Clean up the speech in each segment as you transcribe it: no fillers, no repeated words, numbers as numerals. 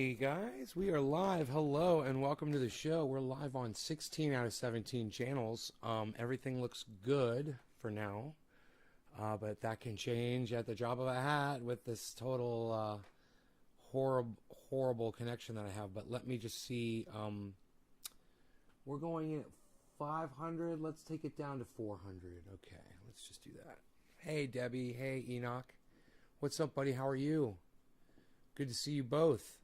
Hey guys, we are live. Hello and welcome to the show. We're live on 16 out of 17 channels. Everything looks good for now, but that can change at the drop of a hat with this total horrible connection that I have. But let me just see. We're going in at 500. Let's take it down to 400. Okay, let's just do that. Hey Debbie. Hey Enoch. What's up, buddy? How are you? Good to see you both.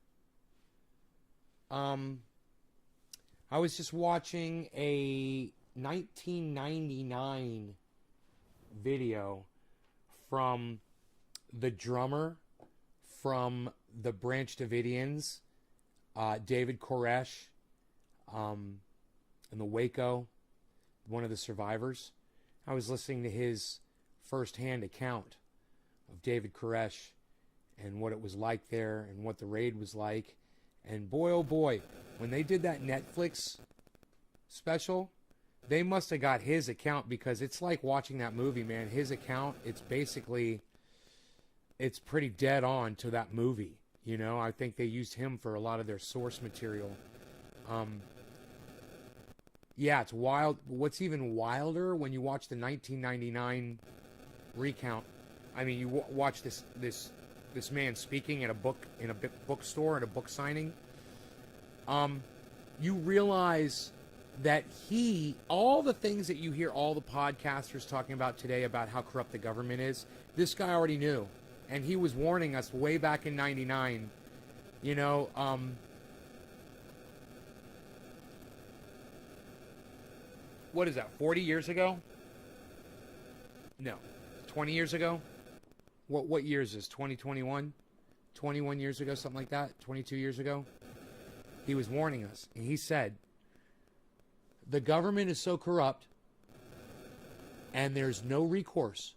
I was just watching a 1999 video from the drummer from the Branch Davidians, David Koresh, in the Waco, one of the survivors. I was listening to his first-hand account of David Koresh and what it was like there and what the raid was like. And boy, oh boy, when they did that Netflix special, they must have got his account, because it's like watching that movie, man. His account, it's pretty dead on to that movie. You know, I think they used him for a lot of their source material. Yeah, it's wild. What's even wilder, when you watch the 1999 recount, I mean, you watch this man speaking in a bookstore, at a book signing, you realize that all the things that you hear all the podcasters talking about today about how corrupt the government is, this guy already knew. And he was warning us way back in 99, you know, what is that, 40 years ago? No, 20 years ago? What year is this? 2021? 21 years ago, something like that? 22 years ago? He was warning us. And he said, the government is so corrupt and there's no recourse.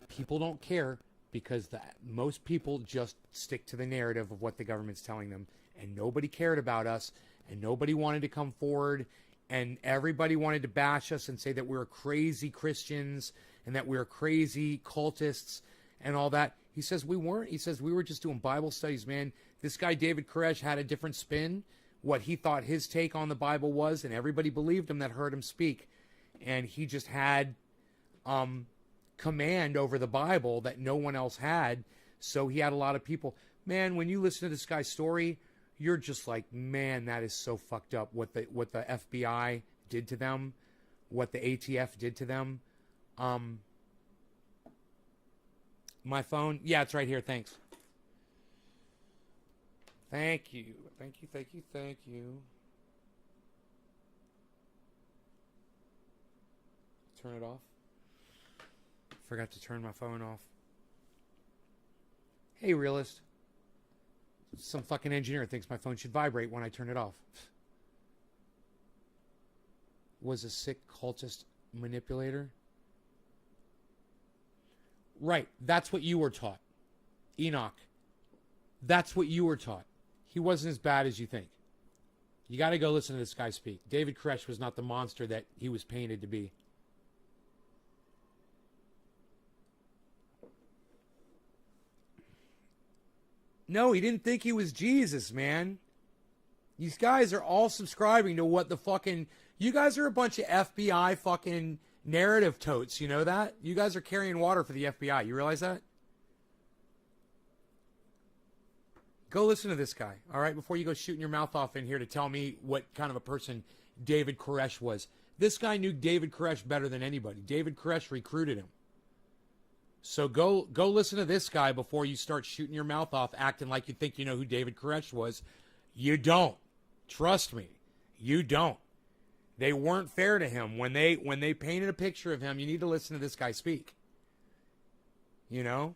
People don't care, because most people just stick to the narrative of what the government's telling them. And nobody cared about us, and nobody wanted to come forward, and everybody wanted to bash us and say that we were crazy Christians and that we were crazy cultists and all that. He says we weren't. He says we were just doing Bible studies, man. This guy, David Koresh, had a different spin, what he thought his take on the Bible was, and everybody believed him that heard him speak. And he just had command over the Bible that no one else had. So he had a lot of people. Man, when you listen to this guy's story, you're just like, man, that is so fucked up. What the FBI did to them, what the ATF did to them. My phone? Yeah, it's right here. Thanks. Thank you. Thank you, thank you, thank you. Turn it off. Forgot to turn my phone off. Hey, realist. Some fucking engineer thinks my phone should vibrate when I turn it off. Was a sick cultist manipulator? Right, that's what you were taught. Enoch, that's what you were taught. He wasn't as bad as you think. You got to go listen to this guy speak. David Koresh was not the monster that he was painted to be. No, he didn't think he was Jesus, man. These guys are all subscribing to what the fucking... You guys are a bunch of FBI fucking narrative totes, you know that? You guys are carrying water for the FBI. You realize that? Go listen to this guy, all right, before you go shooting your mouth off in here to tell me what kind of a person David Koresh was. This guy knew David Koresh better than anybody. David Koresh recruited him. So go listen to this guy before you start shooting your mouth off, acting like you think you know who David Koresh was. You don't. Trust me, you don't. They weren't fair to him when they painted a picture of him. You need to listen to this guy speak. You know?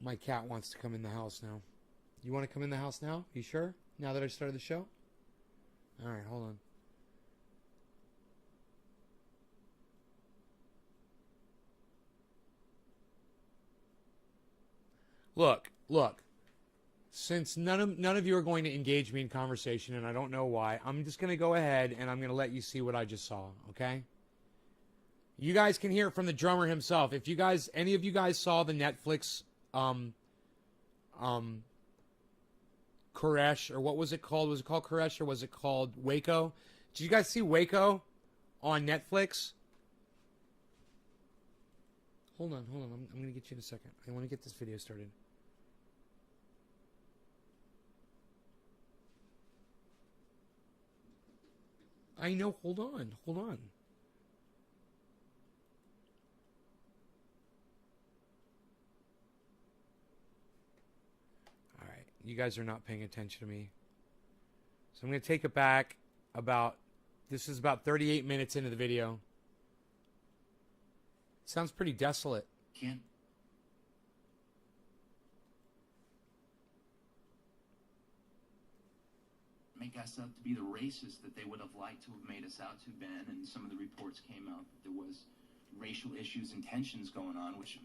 My cat wants to come in the house now. You want to come in the house now? You sure? Now that I started the show? All right, hold on. Look. Since none of you are going to engage me in conversation, and I don't know why, I'm just going to go ahead and I'm going to let you see what I just saw, okay? You guys can hear it from the drummer himself. If you guys, any of you guys saw the Netflix, Koresh, or what was it called? Was it called Koresh or was it called Waco? Did you guys see Waco on Netflix? Hold on. I'm going to get you in a second. I want to get this video started. I know. Hold on. All right. You guys are not paying attention to me. So I'm going to take it back this is about 38 minutes into the video. Sounds pretty desolate. Can't make us out to be the racist that they would have liked to have made us out to, Ben. And some of the reports came out that there was racial issues and tensions going on, which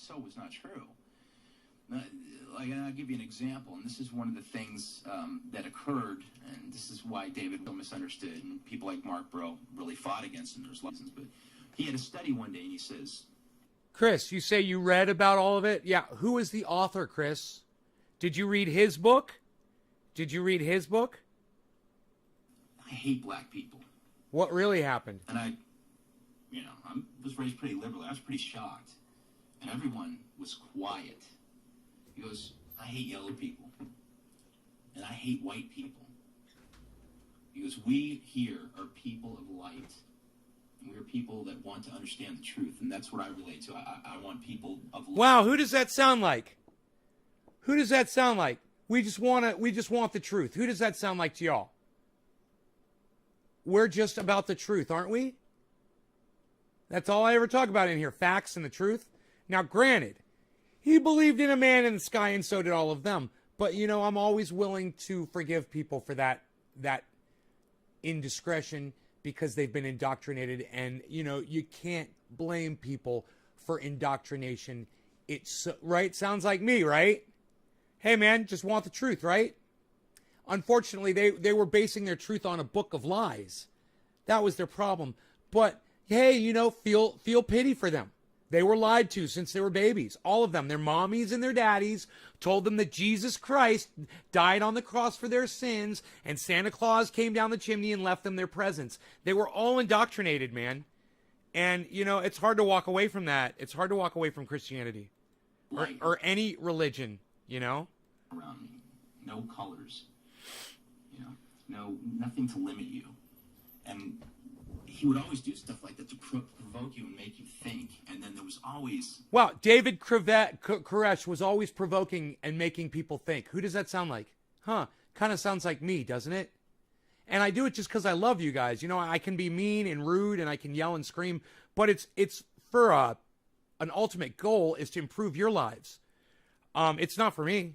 was not true. I'll give you an example, and this is one of the things that occurred, and this is why David was misunderstood, and people like Mark Bro really fought against him. There's reasons, but he had a study one day, and he says, Chris, you say you read about all of it? Yeah, who is the author, Chris? Did you read his book? I hate black people. What really happened? And I was raised pretty liberal. I was pretty shocked. And everyone was quiet. He goes, I hate yellow people. And I hate white people. He goes, we here are people of light. And we're people that want to understand the truth. And that's what I relate to. I want people of light. Wow, who does that sound like? We just want the truth. Who does that sound like to y'all? We're just about the truth, aren't we? That's all I ever talk about in here, facts and the truth. Now, granted, he believed in a man in the sky and so did all of them. But, I'm always willing to forgive people for that indiscretion because they've been indoctrinated. And, you can't blame people for indoctrination. It's right. Sounds like me, right? Hey, man, just want the truth, right? Unfortunately, they were basing their truth on a book of lies. That was their problem. But, hey, feel pity for them. They were lied to since they were babies. All of them. Their mommies and their daddies told them that Jesus Christ died on the cross for their sins and Santa Claus came down the chimney and left them their presents. They were all indoctrinated, man. And, it's hard to walk away from that. It's hard to walk away from Christianity or any religion, Around me. No colors. Nothing to limit you. And he would always do stuff like that to provoke you and make you think. And then there was always... Well, David Koresh was always provoking and making people think. Who does that sound like? Huh. Kind of sounds like me, doesn't it? And I do it just because I love you guys. I can be mean and rude and I can yell and scream. But it's for an ultimate goal is to improve your lives. It's not for me.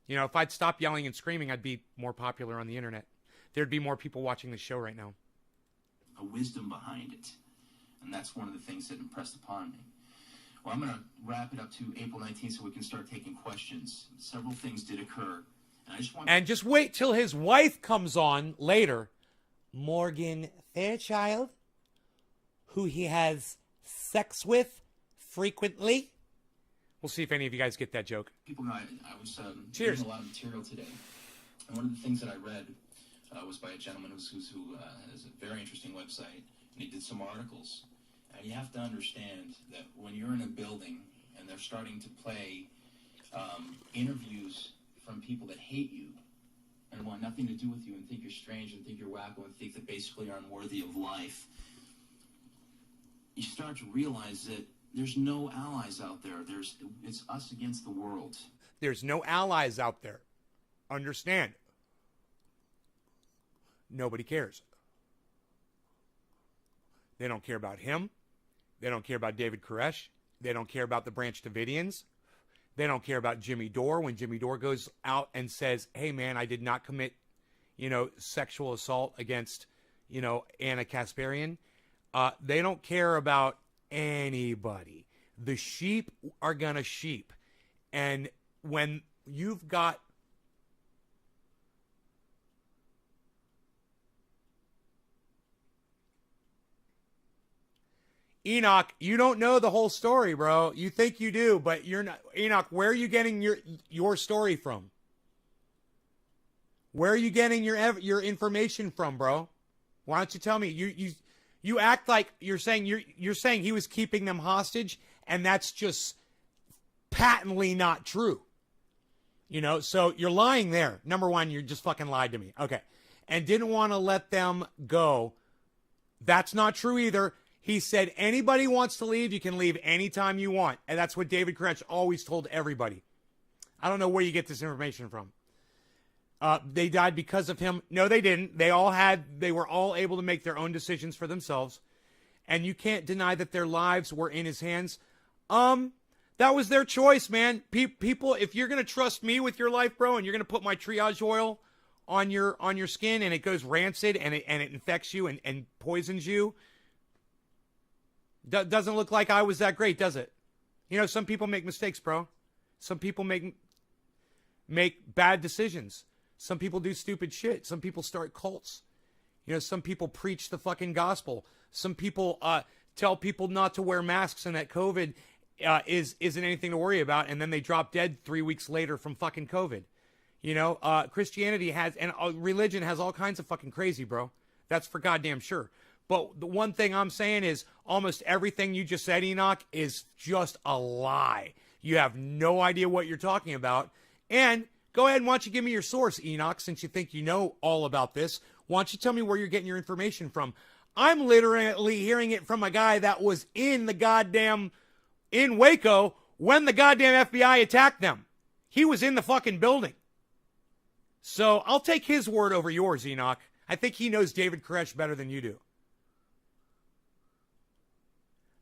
If I'd stop yelling and screaming, I'd be more popular on the internet. There'd be more people watching the show right now. A wisdom behind it. And that's one of the things that impressed upon me. Well, I'm going to wrap it up to April 19th so we can start taking questions. Several things did occur. And just wait till his wife comes on later. Morgan Fairchild, who he has sex with frequently. We'll see if any of you guys get that joke. People know I was Cheers. reading a lot of material today. And one of the things that I read was by a gentleman who has a very interesting website. And he did some articles. And you have to understand that when you're in a building and they're starting to play interviews from people that hate you and want nothing to do with you and think you're strange and think you're wacko and think that basically you're unworthy of life, you start to realize that there's no allies out there. It's us against the world. There's no allies out there. Understand. Nobody cares. They don't care about him. They don't care about David Koresh. They don't care about the Branch Davidians. They don't care about Jimmy Dore when Jimmy Dore goes out and says, hey, man, I did not commit, sexual assault against, Anna Kasparian. They don't care about anybody. The sheep are gonna sheep. And when you've got Enoch, you don't know the whole story, bro. You think you do, but you're not. Enoch, where are you getting your story from? Where are you getting your information from, bro? Why don't you tell me? You act like you're saying he was keeping them hostage, and that's just patently not true. You know, so you're lying there. Number one, you just fucking lied to me. Okay. And didn't want to let them go. That's not true either. He said, anybody wants to leave, you can leave anytime you want. And that's what David Koresh always told everybody. I don't know where you get this information from. They died because of him. No, they didn't. They were all able to make their own decisions for themselves. And you can't deny that their lives were in his hands. That was their choice, man. People, if you're going to trust me with your life, bro, and you're going to put my triage oil on your skin and it goes rancid and it infects you and poisons you, doesn't look like I was that great, does it? You know, some people make mistakes, bro. Some people make bad decisions. Some people do stupid shit. Some people start cults. You know, some people preach the fucking gospel. Some people tell people not to wear masks and that COVID isn't anything to worry about, and then they drop dead 3 weeks later from fucking COVID. You know, Christianity has, and religion has all kinds of fucking crazy, bro. That's for goddamn sure. But the one thing I'm saying is almost everything you just said, Enoch, is just a lie. You have no idea what you're talking about. And go ahead and why don't you give me your source, Enoch, since you think you know all about this. Why don't you tell me where you're getting your information from? I'm literally hearing it from a guy that was in Waco when the goddamn FBI attacked them. He was in the fucking building. So I'll take his word over yours, Enoch. I think he knows David Koresh better than you do.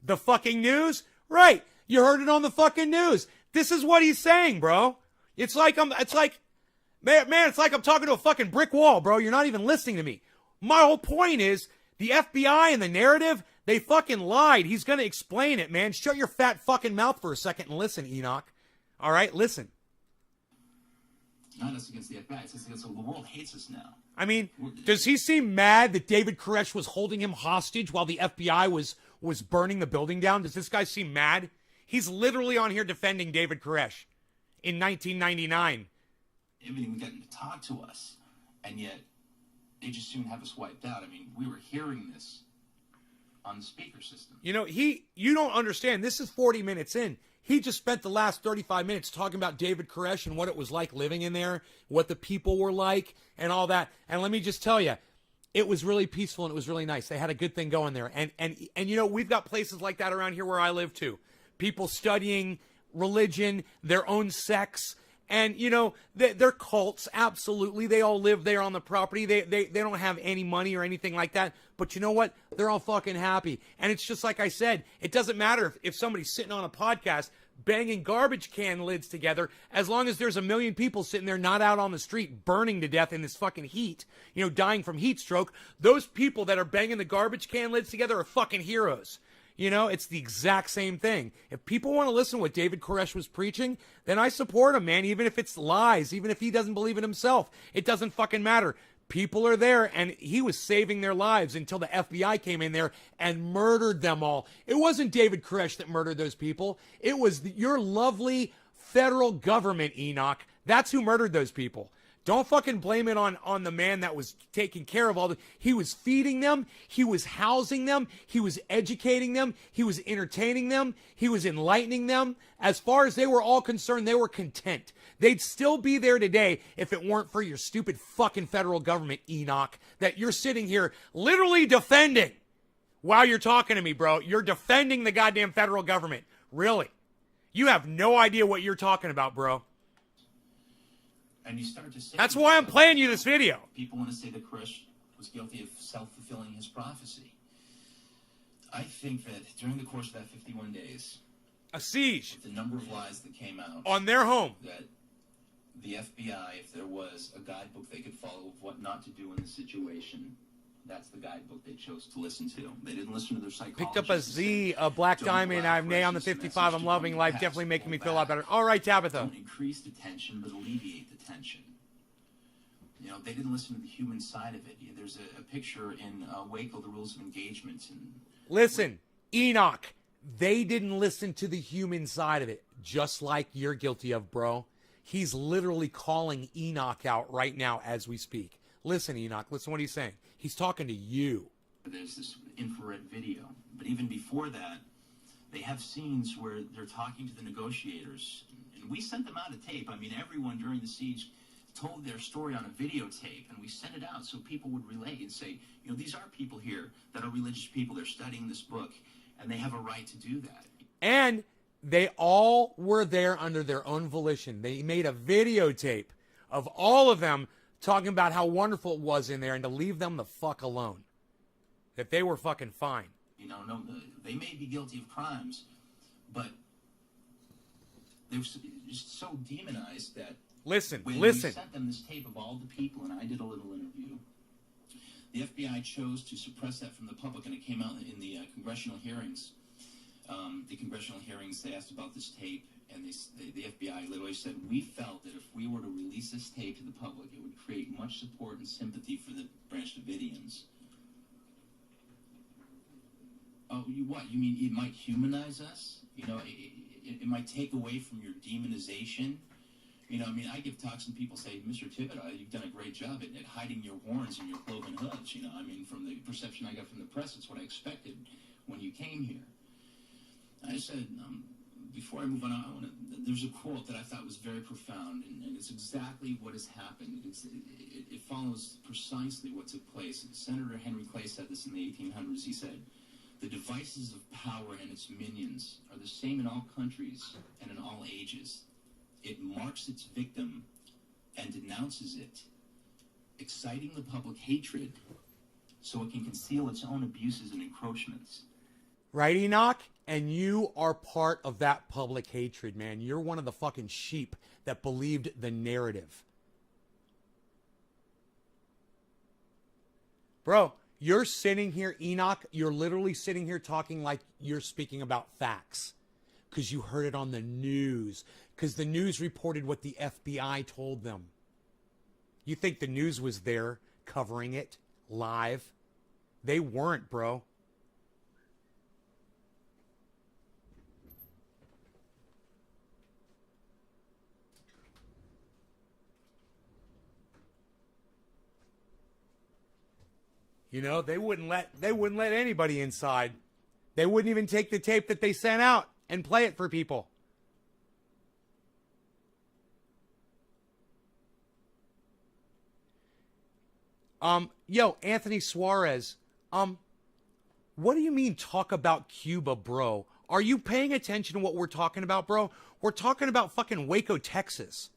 The fucking news? Right. You heard it on the fucking news. This is what he's saying, bro. It's like I'm talking to a fucking brick wall, bro. You're not even listening to me. My whole point is the FBI and the narrative, they fucking lied. He's going to explain it, man. Shut your fat fucking mouth for a second and listen, Enoch. All right? Listen. Not us against the FBI. It's just against the world hates us now. I mean, does he seem mad that David Koresh was holding him hostage while the FBI was burning the building down? Does this guy seem mad? He's literally on here defending David Koresh in 1999. Haven't even gotten to talk to us, and yet they just soon have us wiped out. I mean, we were hearing this on the speaker system. You know, you don't understand. This is 40 minutes in. He just spent the last 35 minutes talking about David Koresh and what it was like living in there, what the people were like, and all that. And let me just tell you, it was really peaceful and it was really nice. They had a good thing going there. And you know, we've got places like that around here where I live too. People studying religion, their own sects, and you know, they're cults. Absolutely, they all live there on the property. They don't have any money or anything like that. But you know what? They're all fucking happy. And it's just like I said, it doesn't matter if somebody's sitting on a podcast banging garbage can lids together, as long as there's a million people sitting there not out on the street burning to death in this fucking heat, you know, dying from heat stroke. Those people that are banging the garbage can lids together are fucking heroes. You know, it's the exact same thing. If people want to listen to what David Koresh was preaching, then I support him, man, even if it's lies, even if he doesn't believe it himself. It doesn't fucking matter. People are there, and he was saving their lives until the FBI came in there and murdered them all. It wasn't David Koresh that murdered those people. It was your lovely federal government, Enoch. That's who murdered those people. Don't fucking blame it on the man that was taking care of all the... He was feeding them. He was housing them. He was educating them. He was entertaining them. He was enlightening them. As far as they were all concerned, they were content. They'd still be there today if it weren't for your stupid fucking federal government, Enoch, that you're sitting here literally defending while you're talking to me, bro. You're defending the goddamn federal government. Really. You have no idea what you're talking about, bro. And you start to say... That's why I'm playing you this video. People want to say that Koresh was guilty of self-fulfilling his prophecy. I think that during the course of that 51 days... A siege. The number of lies that came out... On their home. That the FBI, if there was a guidebook they could follow of what not to do in the situation, That's the guidebook they chose to listen to. They didn't listen to their psychologists. Picked up a Z, a black diamond. I have Nay on the 55. I'm loving life. Definitely making me feel a lot better. All right, Tabitha. Don't increase the tension, but alleviate the tension. You know, they didn't listen to the human side of it. There's a picture in Waco, the rules of engagement. And listen, Enoch, they didn't listen to the human side of it, just like you're guilty of, bro. He's literally calling Enoch out right now as we speak. Listen, Enoch, listen to what he's saying. He's talking to you. There's this infrared video. But even before that, they have scenes where they're talking to the negotiators. And we sent them out a tape. I mean, everyone during the siege told their story on a videotape, and we sent it out so people would relate and say, you know, these are people here that are religious people. They're studying this book, and they have a right to do that. And they all were there under their own volition. They made a videotape of all of them talking about how wonderful it was in there and to leave them the fuck alone. That they were fucking fine. You know, no, they may be guilty of crimes, but they're just so demonized that Listen. we sent them this tape of all the people, and I did a little interview. The FBI chose to suppress that from the public, and it came out in the congressional hearings. The congressional hearings, they asked about this tape, and the FBI literally said, we felt that if we were to release this tape to the public, it would create much support and sympathy for the Branch Davidians. Oh, you mean it might humanize us? You know, it might take away from your demonization? You know, I mean, I give talks and people say, Mr. Thibodeau, you've done a great job at hiding your horns and your cloven hooves. You know, I mean, from the perception I got from the press, it's what I expected when you came here. I said, before I move on, there's a quote that I thought was very profound, and it's exactly what has happened. It follows precisely what took place. Senator Henry Clay said this in the 1800s. He said, the devices of power and its minions are the same in all countries and in all ages. It marks its victim and denounces it, exciting the public hatred so it can conceal its own abuses and encroachments. Right, Enoch? And you are part of that public hatred, man. You're one of the fucking sheep that believed the narrative. Bro, you're sitting here, Enoch, you're literally sitting here talking like you're speaking about facts. Because you heard it on the news. Because the news reported what the FBI told them. You think the news was there covering it live? They weren't, bro. You know, they wouldn't let anybody inside. They wouldn't even take the tape that they sent out and play it for people. Yo, Anthony Suarez, what do you mean talk about Cuba, bro? Are you paying attention to what we're talking about, bro? We're talking about fucking Waco, Texas.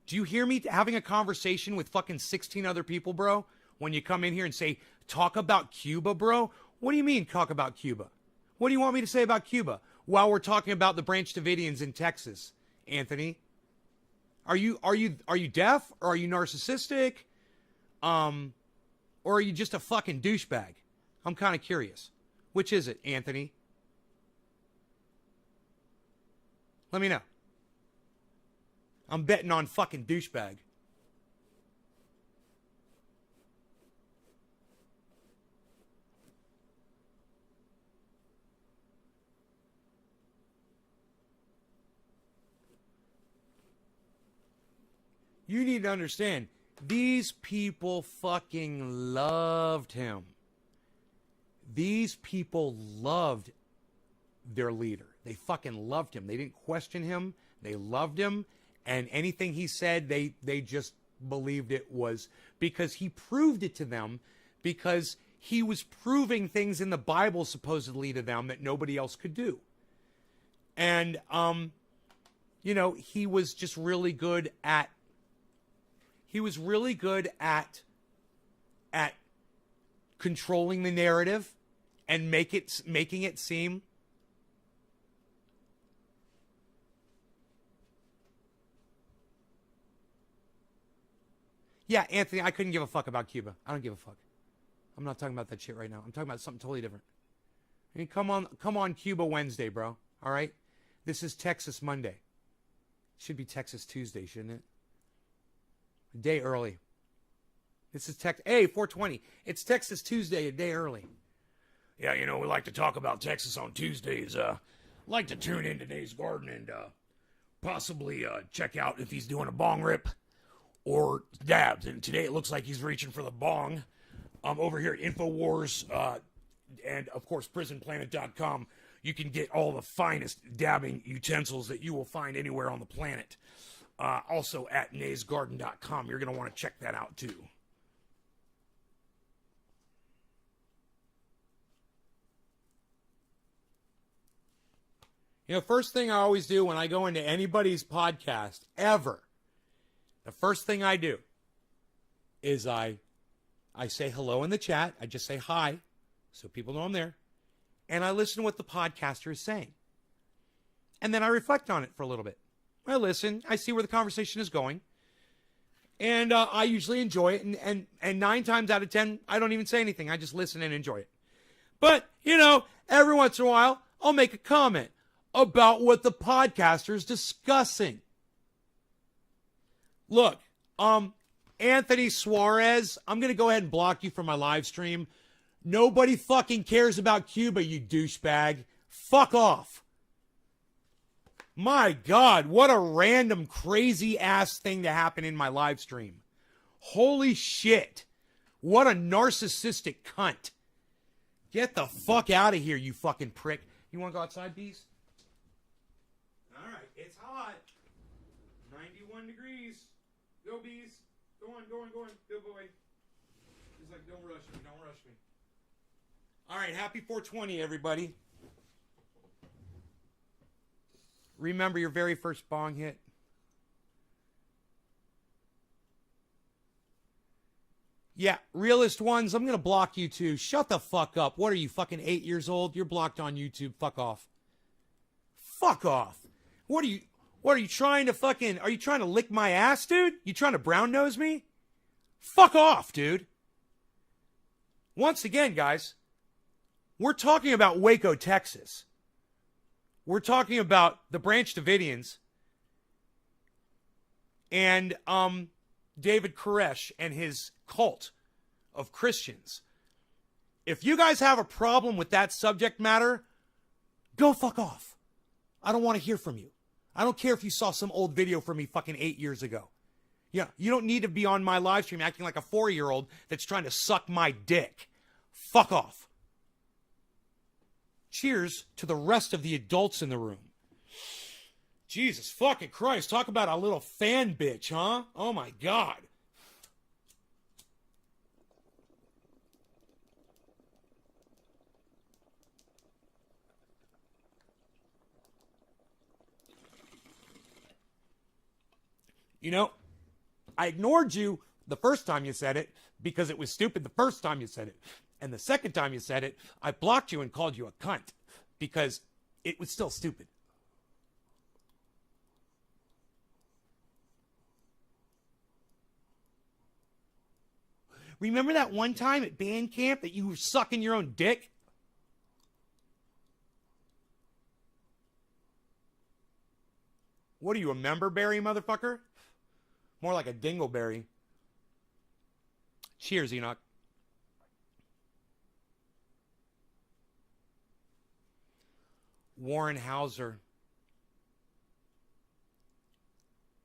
Do you hear me having a conversation with fucking 16 other people, bro? When you come in here and say, talk about Cuba, bro? What do you mean talk about Cuba? What do you want me to say about Cuba while we're talking about the Branch Davidians in Texas, Anthony? Are you deaf, or are you narcissistic? Or are you just a fucking douchebag? I'm kind of curious. Which is it, Anthony? Let me know. I'm betting on fucking douchebag. You need to understand, these people fucking loved him. These people loved their leader. They fucking loved him. They didn't question him. They loved him. And anything he said, they just believed it was because he proved it to them, because he was proving things in the Bible supposedly to them that nobody else could do. And, you know, he was just really good at controlling the narrative and making it seem Yeah, Anthony, I couldn't give a fuck about Cuba. I don't give a fuck. I'm not talking about that shit right now. I'm talking about something totally different. I mean, come on, Cuba Wednesday, bro. All right? This is Texas Monday. Should be Texas Tuesday, shouldn't it? A day early. This is Hey, 420. It's Texas Tuesday, a day early. Yeah, you know, we like to talk about Texas on Tuesdays. Like to tune in to Nays Garden and possibly check out if he's doing a bong rip or dabs. And today it looks like he's reaching for the bong. Over here at InfoWars and, of course, PrisonPlanet.com, you can get all the finest dabbing utensils that you will find anywhere on the planet. Also at NaysGarden.com. You're going to want to check that out, too. You know, first thing I always do when I go into anybody's podcast, ever, the first thing I do is I say hello in the chat. I just say hi so people know I'm there. And I listen to what the podcaster is saying. And then I reflect on it for a little bit. I listen. I see where the conversation is going. And I usually enjoy it. And 9 times out of 10, I don't even say anything. I just listen and enjoy it. But, you know, every once in a while, I'll make a comment about what the podcaster is discussing. Look, Anthony Suarez, I'm going to go ahead and block you from my live stream. Nobody fucking cares about Cuba, you douchebag. Fuck off. My God, what a random, crazy-ass thing to happen in my live stream. Holy shit. What a narcissistic cunt. Get the fuck out of here, you fucking prick. You want to go outside, Bees? All right, it's hot. 91 degrees. Go, Bees. Go on. Good boy. He's like, don't rush me. All right, happy 420, everybody. Remember your very first bong hit? Yeah, Realist Ones, I'm going to block you too. Shut the fuck up. What are you, fucking 8 years old? You're blocked on YouTube. Fuck off. Fuck off. What are you trying to are you trying to lick my ass, dude? You trying to brown nose me? Fuck off, dude. Once again, guys, we're talking about Waco, Texas. We're talking about the Branch Davidians and David Koresh and his cult of Christians. If you guys have a problem with that subject matter, go fuck off. I don't want to hear from you. I don't care if you saw some old video from me fucking 8 years ago. Yeah, you don't need to be on my live stream acting like a 4-year-old that's trying to suck my dick. Fuck off. Cheers to the rest of the adults in the room. Jesus fucking Christ, talk about a little fan bitch, huh? Oh my God. You know, I ignored you the first time you said it because it was stupid the first time you said it. And the second time you said it, I blocked you and called you a cunt because it was still stupid. Remember that one time at band camp that you were sucking your own dick? What are you, a memberberry, motherfucker? More like a dingleberry. Cheers, Enoch. Warren Hauser.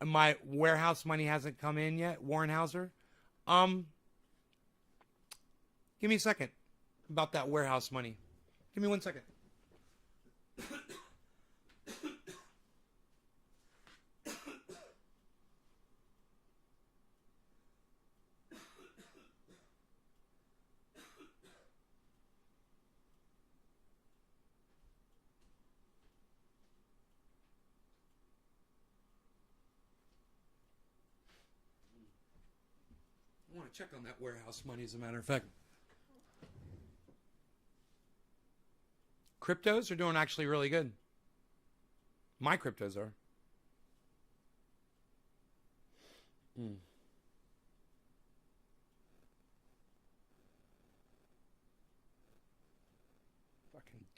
My warehouse money hasn't come in yet, Warren Hauser. Give me a second about that warehouse money. Give me 1 second. I want to check on that warehouse money, as a matter of fact. Cryptos are doing actually really good. My cryptos are.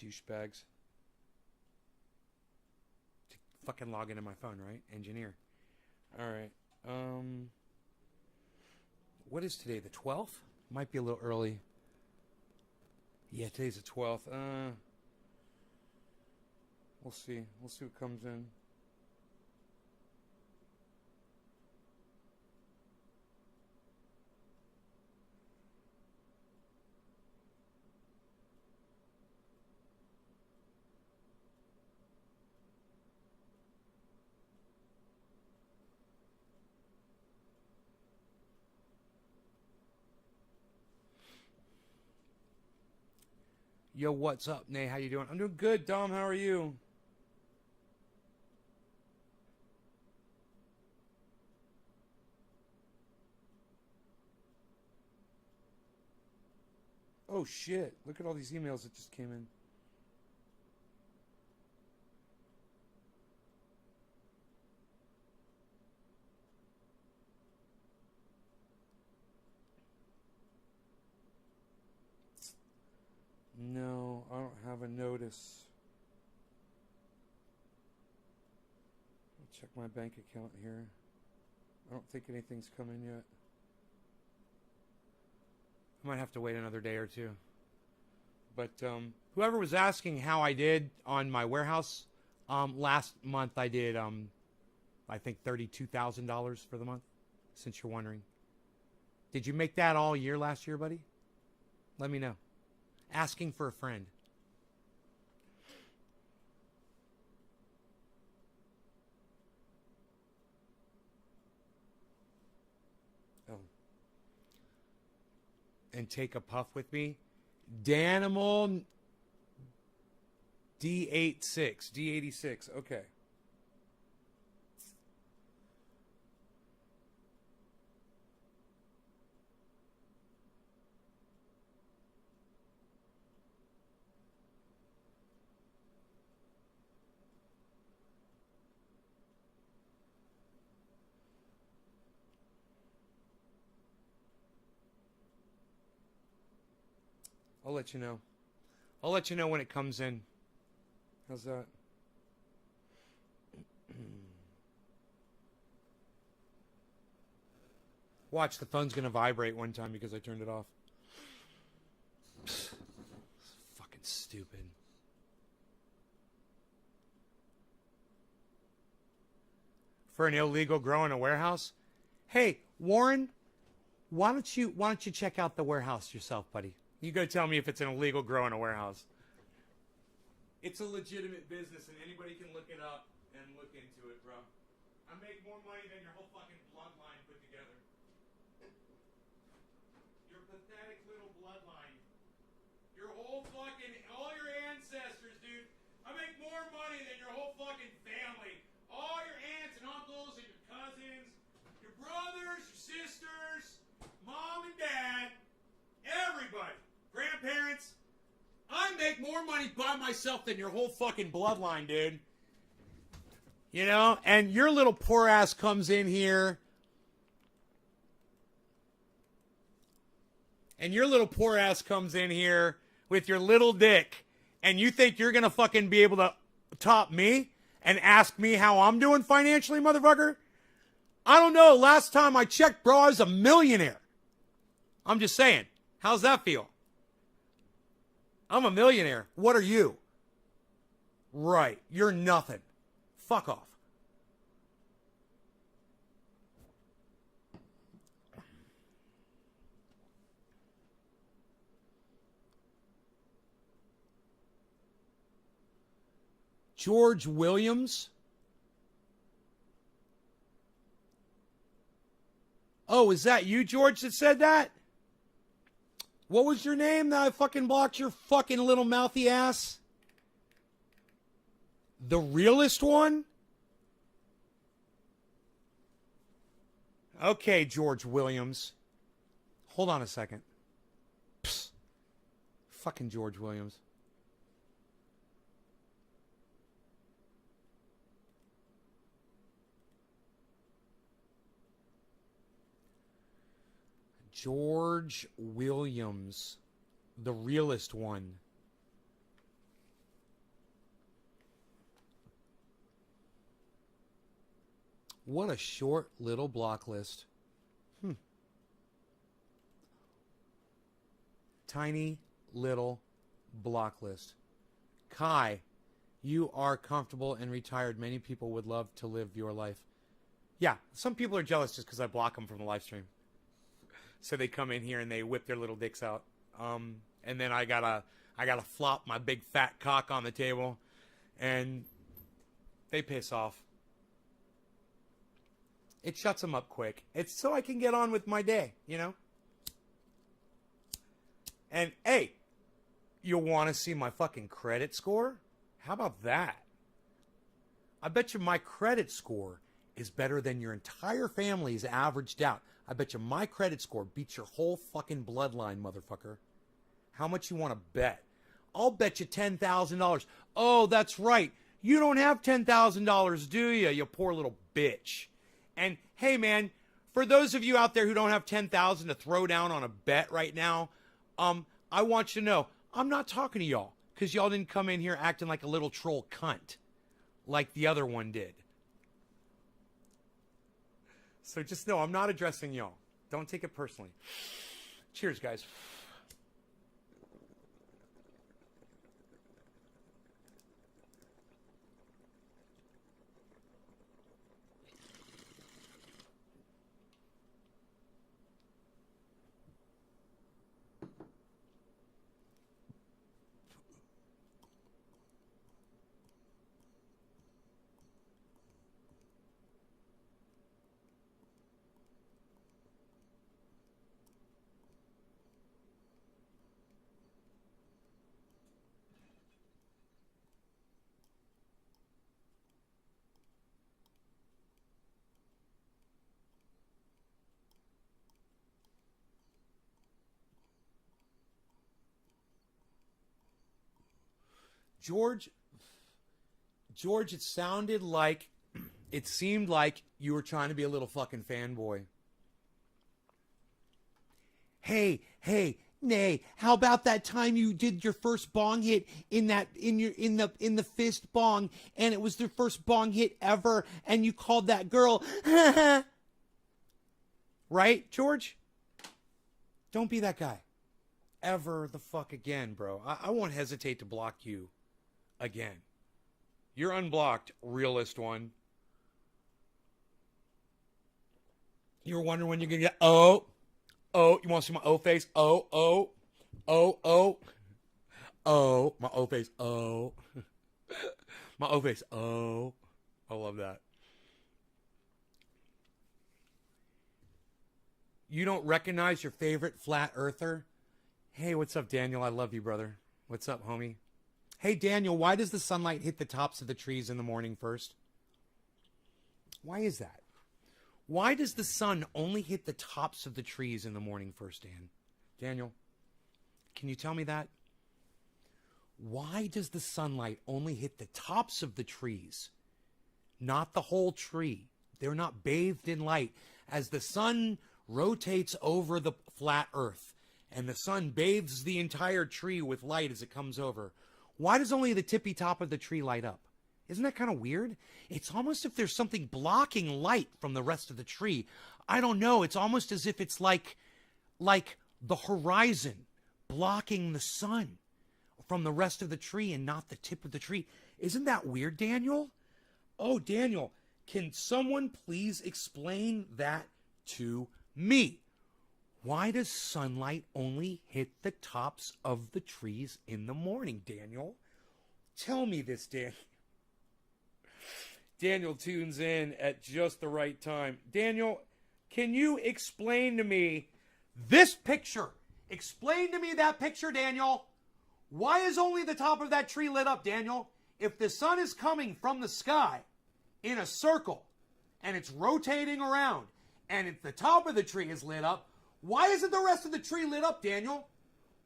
Douchebags. Fucking log into my phone, right? Engineer. Alright. What is today? The 12th? Might be a little early. Yeah, today's the 12th. We'll see. We'll see what comes in. Yo, what's up, Nay? How you doing? I'm doing good, Dom. How are you? Oh, shit. Look at all these emails that just came in. No, I don't have a notice. I'll check my bank account here. I don't think anything's come in yet. I might have to wait another day or two. But whoever was asking how I did on my warehouse, last month I did, I think $32,000 for the month, since you're wondering. Did you make that all year last year, buddy? Let me know. Asking for a friend. Oh. And take a puff with me. Danimal D86. D86. Okay. I'll let you know. I'll let you know when it comes in. How's that? Watch, the phone's going to vibrate one time because I turned it off. Fucking stupid. For an illegal grow in a warehouse? Hey, Warren, why don't you check out the warehouse yourself, buddy? You go tell me if it's an illegal grow in a warehouse. It's a legitimate business, and anybody can look it up and look into it, bro. I make more money than your whole fucking bloodline put together. Your pathetic little bloodline. Your whole fucking, all your ancestors, dude. I make more money than your whole fucking family. All your aunts and uncles and your cousins, your brothers, your sisters, mom and dad, everybody. Grandparents, I make more money by myself than your whole fucking bloodline, dude. You know, and your little poor ass comes in here. And your little poor ass comes in here with your little dick. And you think you're going to fucking be able to top me and ask me how I'm doing financially, motherfucker? I don't know. Last time I checked, bro, I was a millionaire. I'm just saying. How's that feel? I'm a millionaire. What are you? Right. You're nothing. Fuck off. George Williams? Oh, is that you, George, that said that? What was your name that I fucking blocked your fucking little mouthy ass? The realest one? Okay, George Williams. Hold on a second. Psst. Fucking George Williams. George Williams, the realest one. What a short little block list. Tiny little block list. Kai, you are comfortable and retired. Many people would love to live your life. Yeah, some people are jealous just because I block them from the live stream. So they come in here and they whip their little dicks out. And then I gotta flop my big fat cock on the table, and they piss off. It shuts them up quick. It's so I can get on with my day, you know? And, hey, you want to see my fucking credit score? How about that? I bet you my credit score is better than your entire family's averaged out. I bet you my credit score beats your whole fucking bloodline, motherfucker. How much you want to bet? I'll bet you $10,000. Oh, that's right. You don't have $10,000, do you? You poor little bitch. And, hey, man, for those of you out there who don't have $10,000 to throw down on a bet right now, I want you to know, I'm not talking to y'all because y'all didn't come in here acting like a little troll cunt like the other one did. So just know I'm not addressing y'all. Don't take it personally. Cheers, guys. George, it seemed like you were trying to be a little fucking fanboy. Hey, Nay, how about that time you did your first bong hit in the fist bong, and it was their first bong hit ever, and you called that girl, right, George? Don't be that guy. Ever the fuck again, bro. I won't hesitate to block you again. You're unblocked, realist one. You're wondering when you're gonna get you want to see my O face? My O face, my O face, I love that. You don't recognize your favorite flat earther? Hey, what's up, Daniel? I love you, brother. What's up, homie? Hey, Daniel, why does the sunlight hit the tops of the trees in the morning first? Why is that? Why does the sun only hit the tops of the trees in the morning first, Daniel, can you tell me that? Why does the sunlight only hit the tops of the trees, not the whole tree? They're not bathed in light. As the sun rotates over the flat earth and the sun bathes the entire tree with light as it comes over, why does only the tippy top of the tree light up? Isn't that kind of weird? It's almost as if there's something blocking light from the rest of the tree. I don't know. It's almost as if it's like the horizon blocking the sun from the rest of the tree and not the tip of the tree. Isn't that weird, Daniel? Oh, Daniel, can someone please explain that to me? Why does sunlight only hit the tops of the trees in the morning, Daniel? Tell me this, Daniel. Daniel tunes in at just the right time. Daniel, can you explain to me this picture? Explain to me that picture, Daniel. Why is only the top of that tree lit up, Daniel? If the sun is coming from the sky in a circle and it's rotating around and if the top of the tree is lit up, why isn't the rest of the tree lit up, Daniel?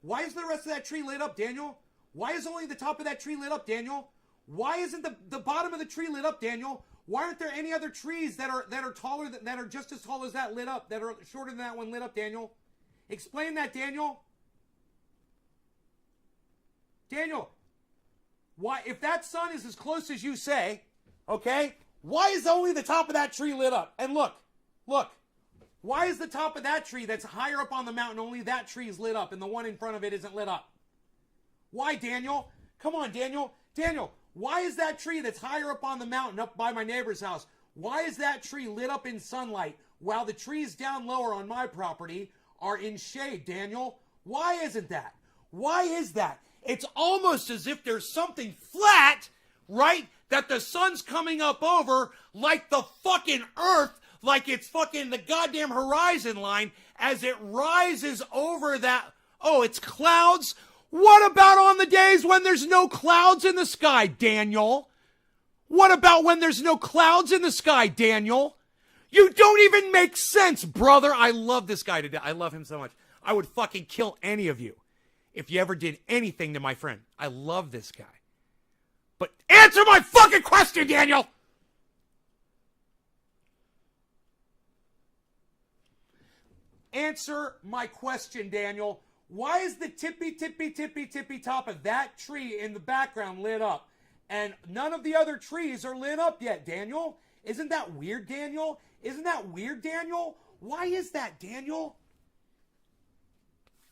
Why isn't the rest of that tree lit up, Daniel? Why is only the top of that tree lit up, Daniel? Why isn't the bottom of the tree lit up, Daniel? Why aren't there any other trees that are taller, that are just as tall as that lit up, that are shorter than that one lit up, Daniel? Explain that, Daniel. Daniel, why, if that sun is as close as you say, okay, Why is only the top of that tree lit up? And look. Why is the top of that tree that's higher up on the mountain, only that tree is lit up and the one in front of it isn't lit up? Why, Daniel? Come on, Daniel. Daniel, why is that tree that's higher up on the mountain up by my neighbor's house, why is that tree lit up in sunlight while the trees down lower on my property are in shade, Daniel? Why isn't that? Why is that? It's almost as if there's something flat, right, that the sun's coming up over like the fucking earth, like it's fucking the goddamn horizon line as it rises over that. Oh, it's clouds? What about on the days when there's no clouds in the sky, Daniel? What about when there's no clouds in the sky, Daniel? You don't even make sense, brother. I love this guy today. I love him so much. I would fucking kill any of you if you ever did anything to my friend. I love this guy. But answer my fucking question, Daniel! Answer my question, Daniel. Why is the tippy top of that tree in the background lit up? And none of the other trees are lit up yet, Daniel. Isn't that weird, Daniel? Isn't that weird, Daniel? Why is that, Daniel?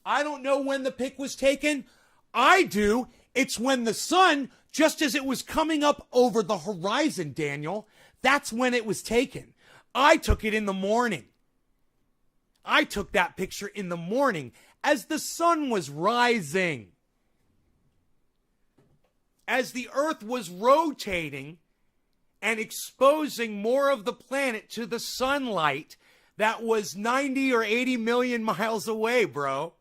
I don't know when the pic was taken. I do. It's when the sun, just as it was coming up over the horizon, Daniel. That's when it was taken. I took it in the morning. I took that picture in the morning as the sun was rising. As the earth was rotating and exposing more of the planet to the sunlight that was 90 or 80 million miles away, bro.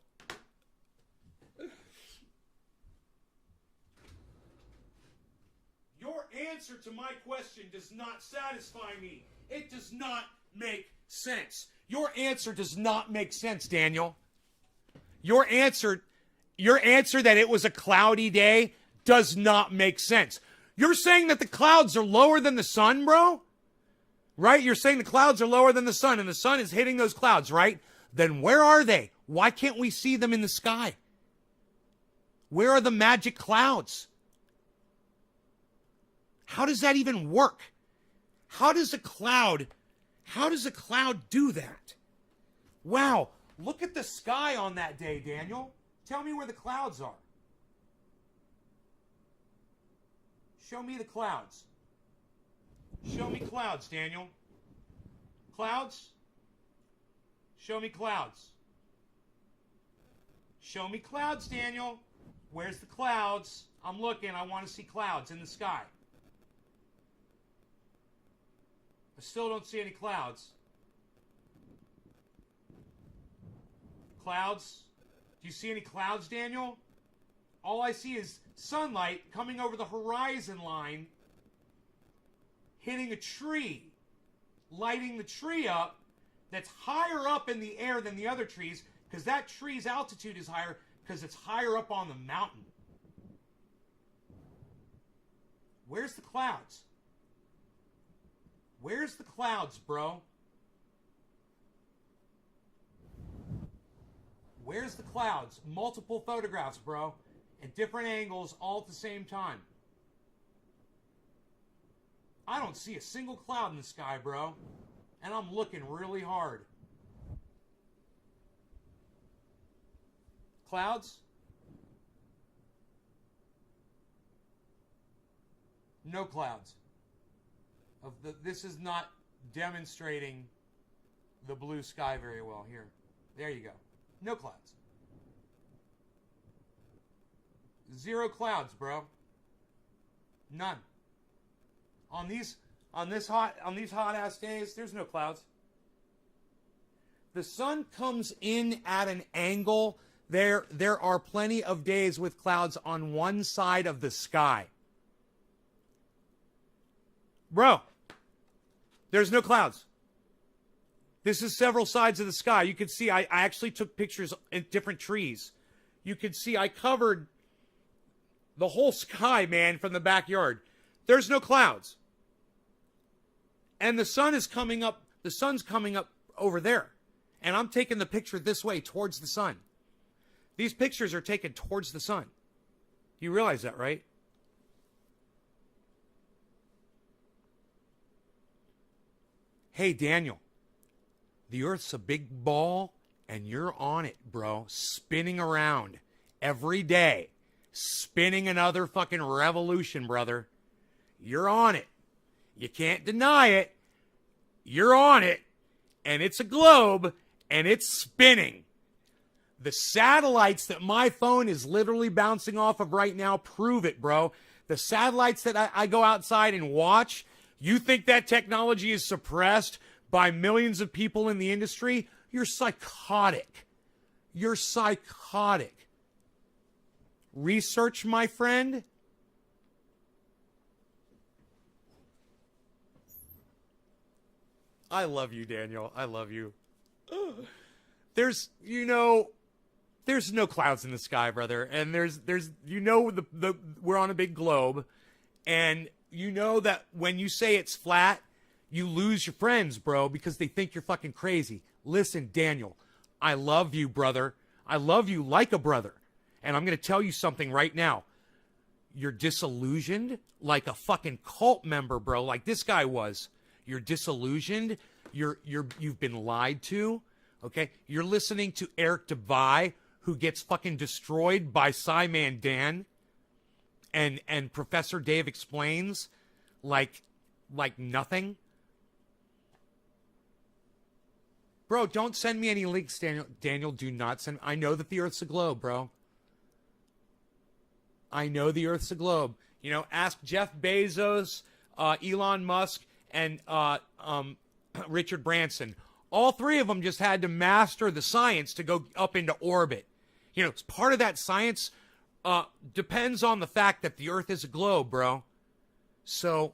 Your answer to my question does not satisfy me. It does not make sense. Your answer does not make sense, Daniel. Your answer that it was a cloudy day does not make sense. You're saying that the clouds are lower than the sun, bro? Right? You're saying the clouds are lower than the sun and the sun is hitting those clouds, right? Then where are they? Why can't we see them in the sky? Where are the magic clouds? How does that even work? How does a cloud do that? Wow, look at the sky on that day, Daniel. Tell me where the clouds are. Show me the clouds. Show me clouds, Daniel. Clouds? Show me clouds. Show me clouds, Daniel. Where's the clouds? I'm looking. I want to see clouds in the sky. I still don't see any clouds. Clouds? Do you see any clouds, Daniel? All I see is sunlight coming over the horizon line, hitting a tree, lighting the tree up that's higher up in the air than the other trees because that tree's altitude is higher because it's higher up on the mountain. Where's the clouds? Where's the clouds, bro? Where's the clouds? Multiple photographs, bro. At different angles, all at the same time. I don't see a single cloud in the sky, bro. And I'm looking really hard. Clouds? No clouds. This is not demonstrating the blue sky very well. Here. There you go. No clouds. Zero clouds, bro. None. On these hot ass days, there's no clouds. The sun comes in at an angle. There are plenty of days with clouds on one side of the sky. Bro, there's no clouds. This is several sides of the sky. You can see I actually took pictures at different trees. You can see I covered the whole sky, man, from the backyard. There's no clouds. And the sun is coming up. The sun's coming up over there. And I'm taking the picture this way towards the sun. These pictures are taken towards the sun. You realize that, right? Hey, Daniel, the Earth's a big ball, and you're on it, bro. Spinning around every day. Spinning another fucking revolution, brother. You're on it. You can't deny it. You're on it. And it's a globe, and it's spinning. The satellites that my phone is literally bouncing off of right now prove it, bro. The satellites that I go outside and watch, you think that technology is suppressed by millions of people in the industry? You're psychotic. You're psychotic. Research, my friend. I love you, Daniel. I love you. There's no clouds in the sky, brother. And there's we're on a big globe, and you know that when you say it's flat, you lose your friends, bro, because they think you're fucking crazy. Listen, Daniel, I love you, brother. I love you like a brother. And I'm going to tell you something right now. You're disillusioned like a fucking cult member, bro, like this guy was. You're disillusioned. You've been lied to. Okay? You're listening to Eric DeVay, who gets fucking destroyed by Simon Dan, and Professor Dave Explains like nothing. Bro, don't send me any links, Daniel. Daniel, do not send. I know that the Earth's a globe, bro. I know the Earth's a globe. You know, ask Jeff Bezos, Elon Musk, and Richard Branson. All three of them just had to master the science to go up into orbit. You know, part of that science depends on the fact that the Earth is a globe, bro. So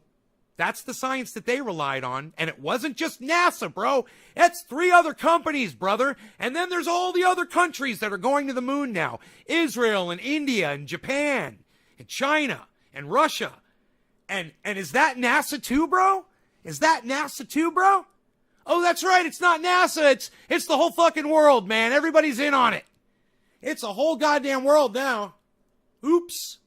that's the science that they relied on. And it wasn't just NASA, bro. It's 3 other companies, brother. And then there's all the other countries that are going to the moon now. Israel and India and Japan and China and Russia. And is that NASA too, bro? Is that NASA too, bro? Oh, that's right. It's not NASA. It's the whole fucking world, man. Everybody's in on it. It's a whole goddamn world now. Oops.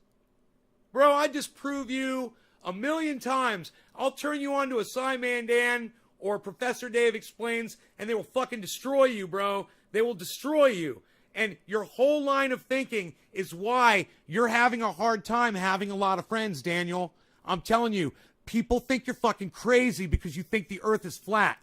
Bro, I just prove you 1,000,000 times. I'll turn you on to a Simon Dan or Professor Dave Explains, and they will fucking destroy you, bro. They will destroy you. And your whole line of thinking is why you're having a hard time having a lot of friends, Daniel. I'm telling you, people think you're fucking crazy because you think the Earth is flat.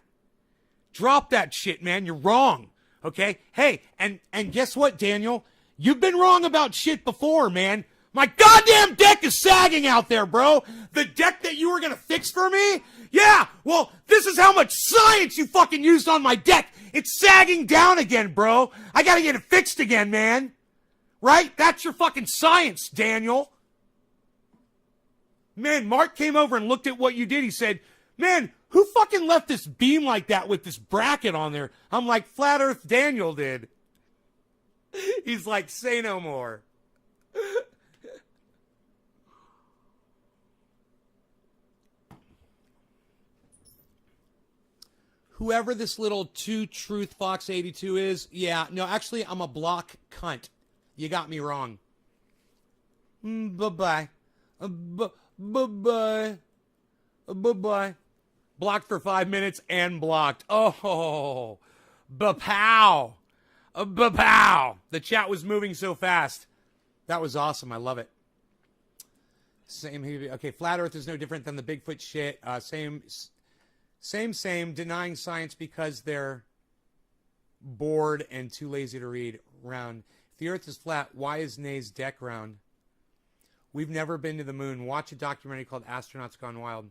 Drop that shit, man. You're wrong. Okay? Hey, and guess what, Daniel? You've been wrong about shit before, man. My goddamn deck is sagging out there, bro. The deck that you were going to fix for me? Yeah, well, this is how much science you fucking used on my deck. It's sagging down again, bro. I got to get it fixed again, man. Right? That's your fucking science, Daniel. Man, Mark came over and looked at what you did. He said, man, who fucking left this beam like that with this bracket on there? I'm like, Flat Earth Daniel did. He's like, say no more. Whoever this little 2Truth Fox 82 is, yeah, no, actually, I'm a block cunt. You got me wrong. Bye-bye. Bye-bye. Bye-bye. Blocked for 5 minutes and blocked. Oh, ba-pow. Ba-pow. The chat was moving so fast. That was awesome. I love it. Same. Okay, Flat Earth is no different than the Bigfoot shit. Same. Denying science because they're bored and too lazy to read. Round. If the Earth is flat, why is Nay's deck round? We've never been to the moon. Watch a documentary called Astronauts Gone Wild.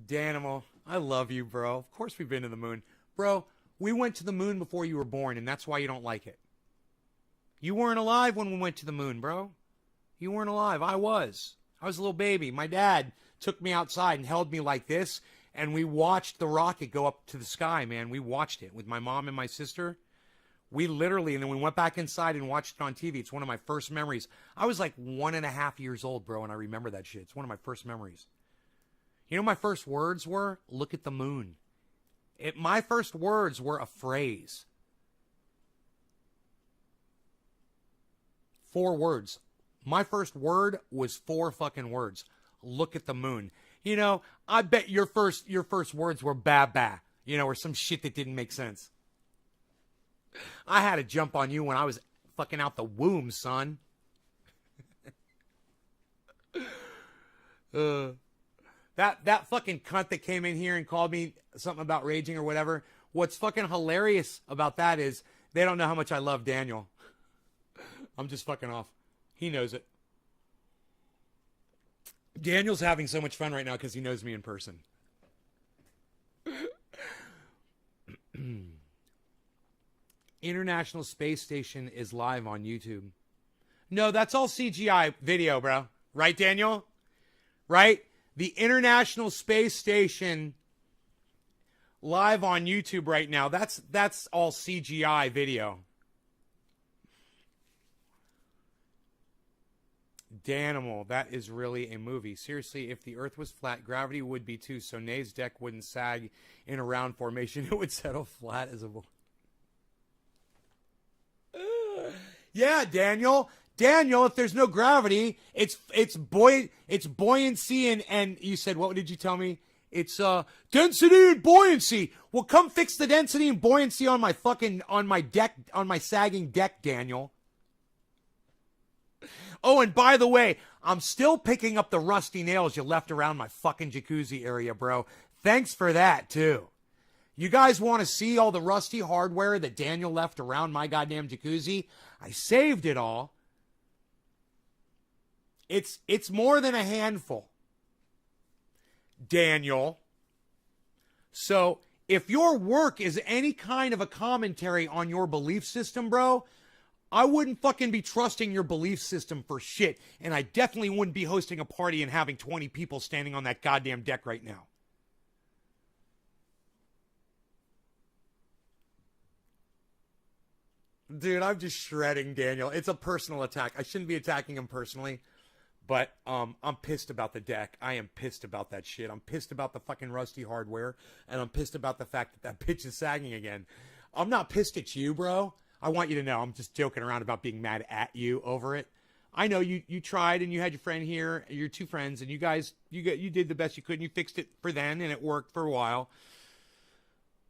Danimal, I love you, bro. Of course we've been to the moon. Bro, we went to the moon before you were born, and that's why you don't like it. You weren't alive when we went to the moon, bro. You weren't alive. I was. I was a little baby. My dad took me outside and held me like this, and we watched the rocket go up to the sky, man. We watched it with my mom and my sister. We literally, and then we went back inside and watched it on TV. It's one of my first memories. I was like 1.5 years old, bro, and I remember that shit. It's one of my first memories. You know my first words were? Look at the moon. My first words were a phrase. 4 words. My first word was 4 fucking words. Look at the moon. You know, I bet your first words were ba ba, you know, or some shit that didn't make sense. I had to jump on you when I was fucking out the womb, son. That fucking cunt that came in here and called me something about raging or whatever. What's fucking hilarious about that is they don't know how much I love Daniel. I'm just fucking off. He knows it. Daniel's having so much fun right now because he knows me in person. International Space Station is live on YouTube. No, that's all CGI video, bro. Right, Daniel? Right? The International Space Station live on YouTube right now. That's all CGI video. Danimal, that is really a movie. Seriously, if the Earth was flat, gravity would be too, so Nay's deck wouldn't sag in a round formation. It would settle flat as a ball. Yeah, Daniel. Daniel, if there's no gravity, it's buoyancy and you said, what did you tell me? It's density and buoyancy. Well, come fix the density and buoyancy on my deck, on my sagging deck, Daniel. Oh, and by the way, I'm still picking up the rusty nails you left around my fucking jacuzzi area, bro. Thanks for that, too. You guys want to see all the rusty hardware that Daniel left around my goddamn jacuzzi? I saved it all. It's more than a handful, Daniel. So if your work is any kind of a commentary on your belief system, bro, I wouldn't fucking be trusting your belief system for shit. And I definitely wouldn't be hosting a party and having 20 people standing on that goddamn deck right now. Dude, I'm just shredding Daniel. It's a personal attack. I shouldn't be attacking him personally. But I'm pissed about the deck. I am pissed about that shit. I'm pissed about the fucking rusty hardware. And I'm pissed about the fact that bitch is sagging again. I'm not pissed at you, bro. I want you to know I'm just joking around about being mad at you over it. I know you tried and you had your friend here, your two friends, and you guys, you did the best you could and you fixed it for then and it worked for a while.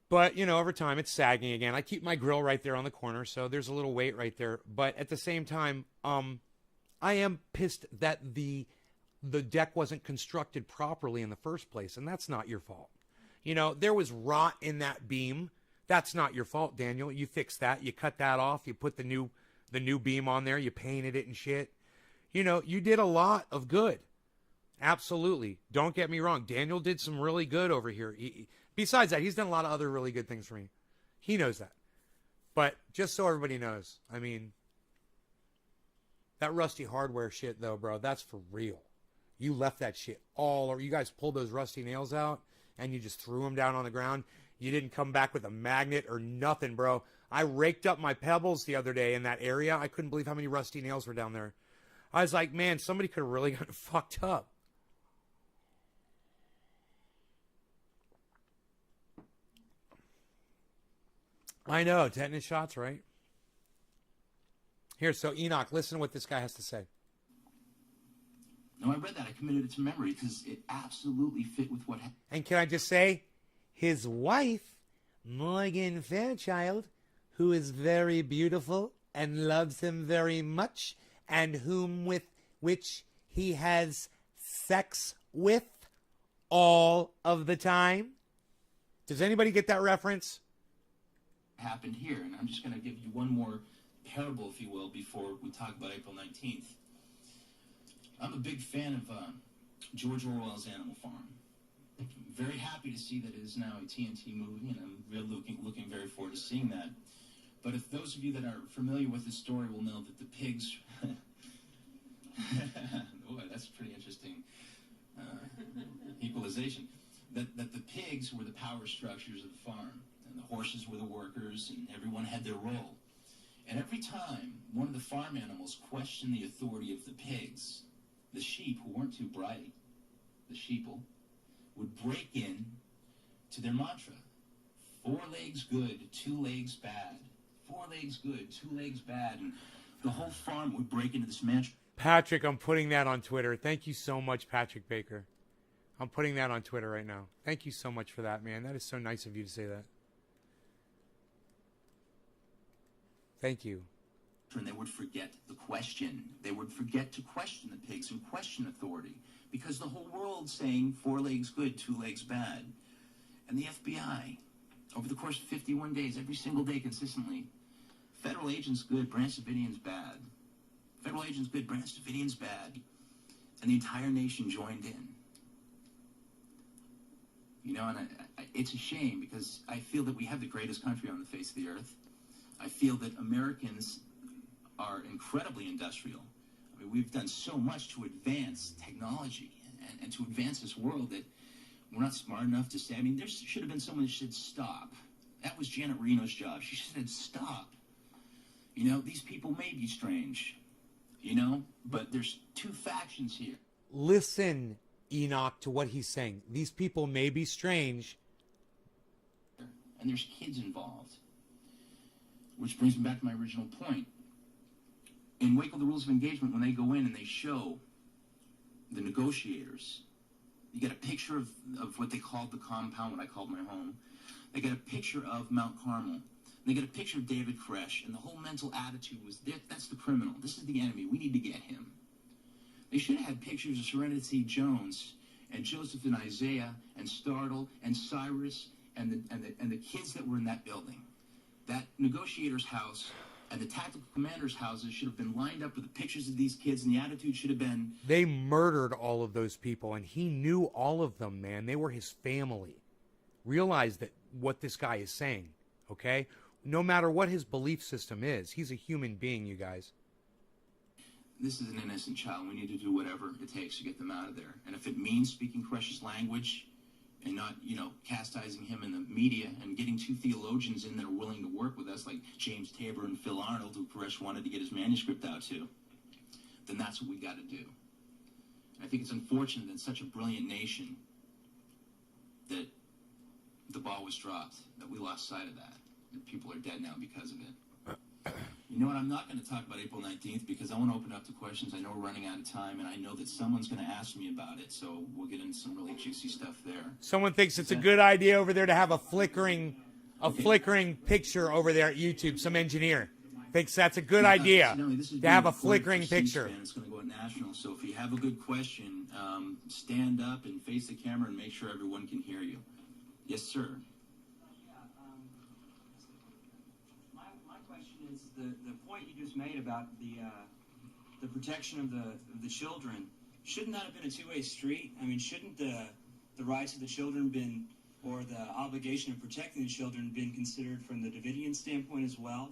But, you know, over time it's sagging again. I keep my grill right there on the corner, so there's a little weight right there. But at the same time, I am pissed that the deck wasn't constructed properly in the first place, and that's not your fault. You know, there was rot in that beam. That's not your fault, Daniel. You fixed that. You cut that off. You put the new beam on there. You painted it and shit. You know, you did a lot of good. Absolutely. Don't get me wrong. Daniel did some really good over here. Besides that, he's done a lot of other really good things for me. He knows that. But just so everybody knows, I mean, that rusty hardware shit, though, bro, that's for real. You left that shit all, or you guys pulled those rusty nails out and you just threw them down on the ground. You didn't come back with a magnet or nothing, bro. I raked up my pebbles the other day in that area. I couldn't believe how many rusty nails were down there. I was like, man, somebody could have really gotten fucked up. I know, tetanus shots, right? Here, so Enoch, listen to what this guy has to say. No, I read that. I committed it to memory because it absolutely fit with what happened. And can I just say, his wife, Morgan Fairchild, who is very beautiful and loves him very much, and which he has sex with all of the time. Does anybody get that reference? Happened here, and I'm just going to give you one more parable, if you will, before we talk about April 19th. I'm a big fan of George Orwell's Animal Farm. I'm very happy to see that it is now a TNT movie, and I'm really looking very forward to seeing that. But if those of you that are familiar with the story will know that the pigs... Boy, that's pretty interesting equalization. That the pigs were the power structures of the farm, and the horses were the workers, and everyone had their role. And every time one of the farm animals questioned the authority of the pigs, the sheep, who weren't too bright, the sheeple, would break in to their mantra. 4 legs good, 2 legs bad. 4 legs good, 2 legs bad. And the whole farm would break into this mantra. Patrick, I'm putting that on Twitter. Thank you so much, Patrick Baker. I'm putting that on Twitter right now. Thank you so much for that, man. That is so nice of you to say that. Thank you. And they would forget the question. They would forget to question the pigs and question authority, because the whole world's saying 4 legs good, 2 legs bad. And the FBI, over the course of 51 days, every single day consistently, federal agents good, Branch Davidians bad. Federal agents good, Branch Davidians bad. And the entire nation joined in. You know, and it's a shame, because I feel that we have the greatest country on the face of the earth. I feel that Americans are incredibly industrial. I mean, we've done so much to advance technology and to advance this world that we're not smart enough to say. I mean, there should have been someone that said stop. That was Janet Reno's job. She said stop. You know, these people may be strange, you know, but there's 2 factions here. Listen, Enoch, to what he's saying. These people may be strange. And there's kids involved. Which brings me back to my original point. In Waco, the Rules of Engagement, when they go in and they show the negotiators, you get a picture of what they called the compound, what I called my home. They get a picture of Mount Carmel. And they get a picture of David Koresh, and the whole mental attitude was, that's the criminal. This is the enemy. We need to get him. They should have had pictures of Serenity Jones and Joseph and Isaiah and Startle and Cyrus and the kids that were in that building. That negotiator's house and the tactical commander's houses should have been lined up with the pictures of these kids, and the attitude should have been... They murdered all of those people, and he knew all of them, man. They were his family. Realize that what this guy is saying, okay? No matter what his belief system is, he's a human being, you guys. This is an innocent child. We need to do whatever it takes to get them out of there. And if it means speaking Koresh's language and not, you know, chastising him in the media and getting 2 theologians in that are willing to work with us, like James Tabor and Phil Arnold, who Koresh wanted to get his manuscript out to, then that's what we got to do. I think it's unfortunate that in such a brilliant nation that the ball was dropped, that we lost sight of that, and people are dead now because of it. You know what, I'm not going to talk about April 19th because I want to open up to questions. I know we're running out of time, and I know that someone's going to ask me about it, so we'll get into some really juicy stuff there. Someone thinks it's a good idea over there to have a flickering picture over there at YouTube. Some engineer thinks that's a good idea to have a flickering picture. It's going to go national, so if you have a good question, stand up and face the camera and make sure everyone can hear you. Yes, sir. The point you just made about the protection of the children, shouldn't that have been a two-way street? I mean, shouldn't the rights of the children been, or the obligation of protecting the children been considered from the Davidian standpoint as well,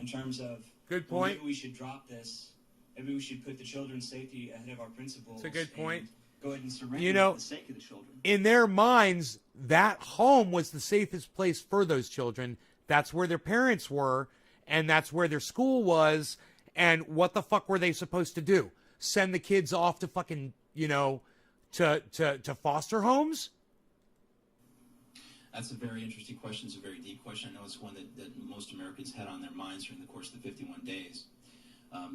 in terms of, good point. Well, maybe we should drop this. Maybe we should put the children's safety ahead of our principles. It's a good point. Go ahead and surrender for the sake of the children. In their minds, that home was the safest place for those children. That's where their parents were. And that's where their school was, and what the fuck were they supposed to do? Send the kids off to fucking, you know, to foster homes? That's a very interesting question. It's a very deep question. I know it's one that most Americans had on their minds during the course of the 51 days.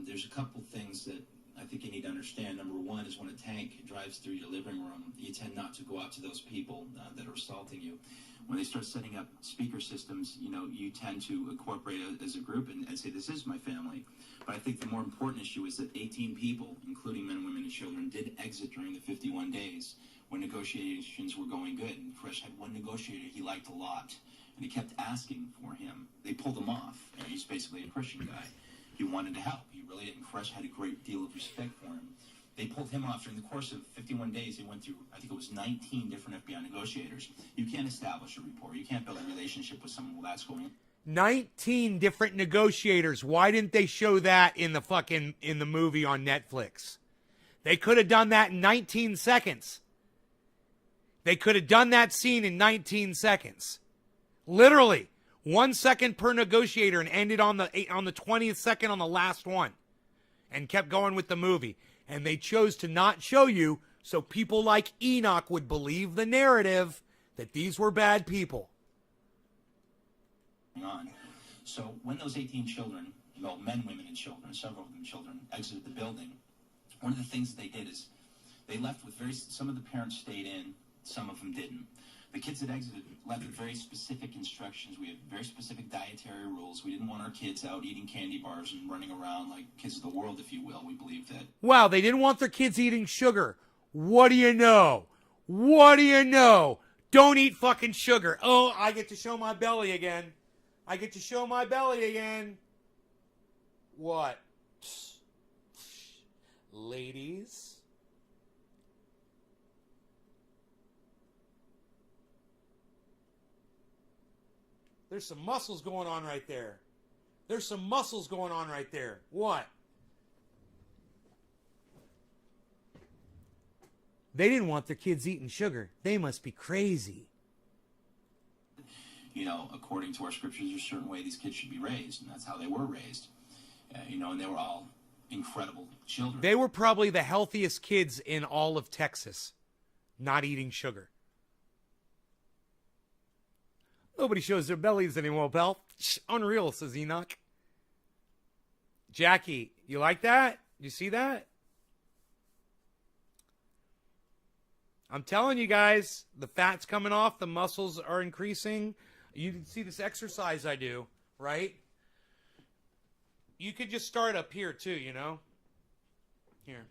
There's a couple things that I think you need to understand. Number one is when a tank drives through your living room, you tend not to go out to those people that are assaulting you. When they start setting up speaker systems, you know, you tend to incorporate as a group and say, this is my family. But I think the more important issue is that 18 people, including men, women, and children, did exit during the 51 days when negotiations were going good. And Koresh had one negotiator he liked a lot, and he kept asking for him. They pulled him off. You know, he's basically a Christian guy. He wanted to help. He really did, and Koresh had a great deal of respect for him. They pulled him off during the course of 51 days. They went through, I think it was 19 different FBI negotiators. You can't establish a rapport. You can't build a relationship with someone while that's going on. 19 different negotiators. Why didn't they show that in the movie on Netflix? They could have done that in 19 seconds. They could have done that scene in 19 seconds. Literally, 1 second per negotiator, and ended on the 20th second on the last one, and kept going with the movie. And they chose to not show you so people like Enoch would believe the narrative that these were bad people. So when those 18 children, well, men, women, and children, several of them children, exited the building, one of the things that they did is They left with some of the parents stayed in, some of them didn't. The kids that exited left with very specific instructions. We had very specific dietary rules. We didn't want our kids out eating candy bars and running around like kids of the world, if you will. We believe that. Wow, they didn't want their kids eating sugar. What do you know? What do you know? Don't eat fucking sugar. Oh, I get to show my belly again. I get to show my belly again. What? Ladies? There's some muscles going on right there. There's some muscles going on right there. What? They didn't want their kids eating sugar. They must be crazy. You know, according to our scriptures, there's a certain way these kids should be raised, and that's how they were raised. You know, and they were all incredible children. They were probably the healthiest kids in all of Texas, not eating sugar. Nobody shows their bellies anymore, pal. Unreal, says Enoch. Jackie, you like that? You see that? I'm telling you guys, the fat's coming off, the muscles are increasing. You can see this exercise I do, right? You could just start up here too, you know? Here.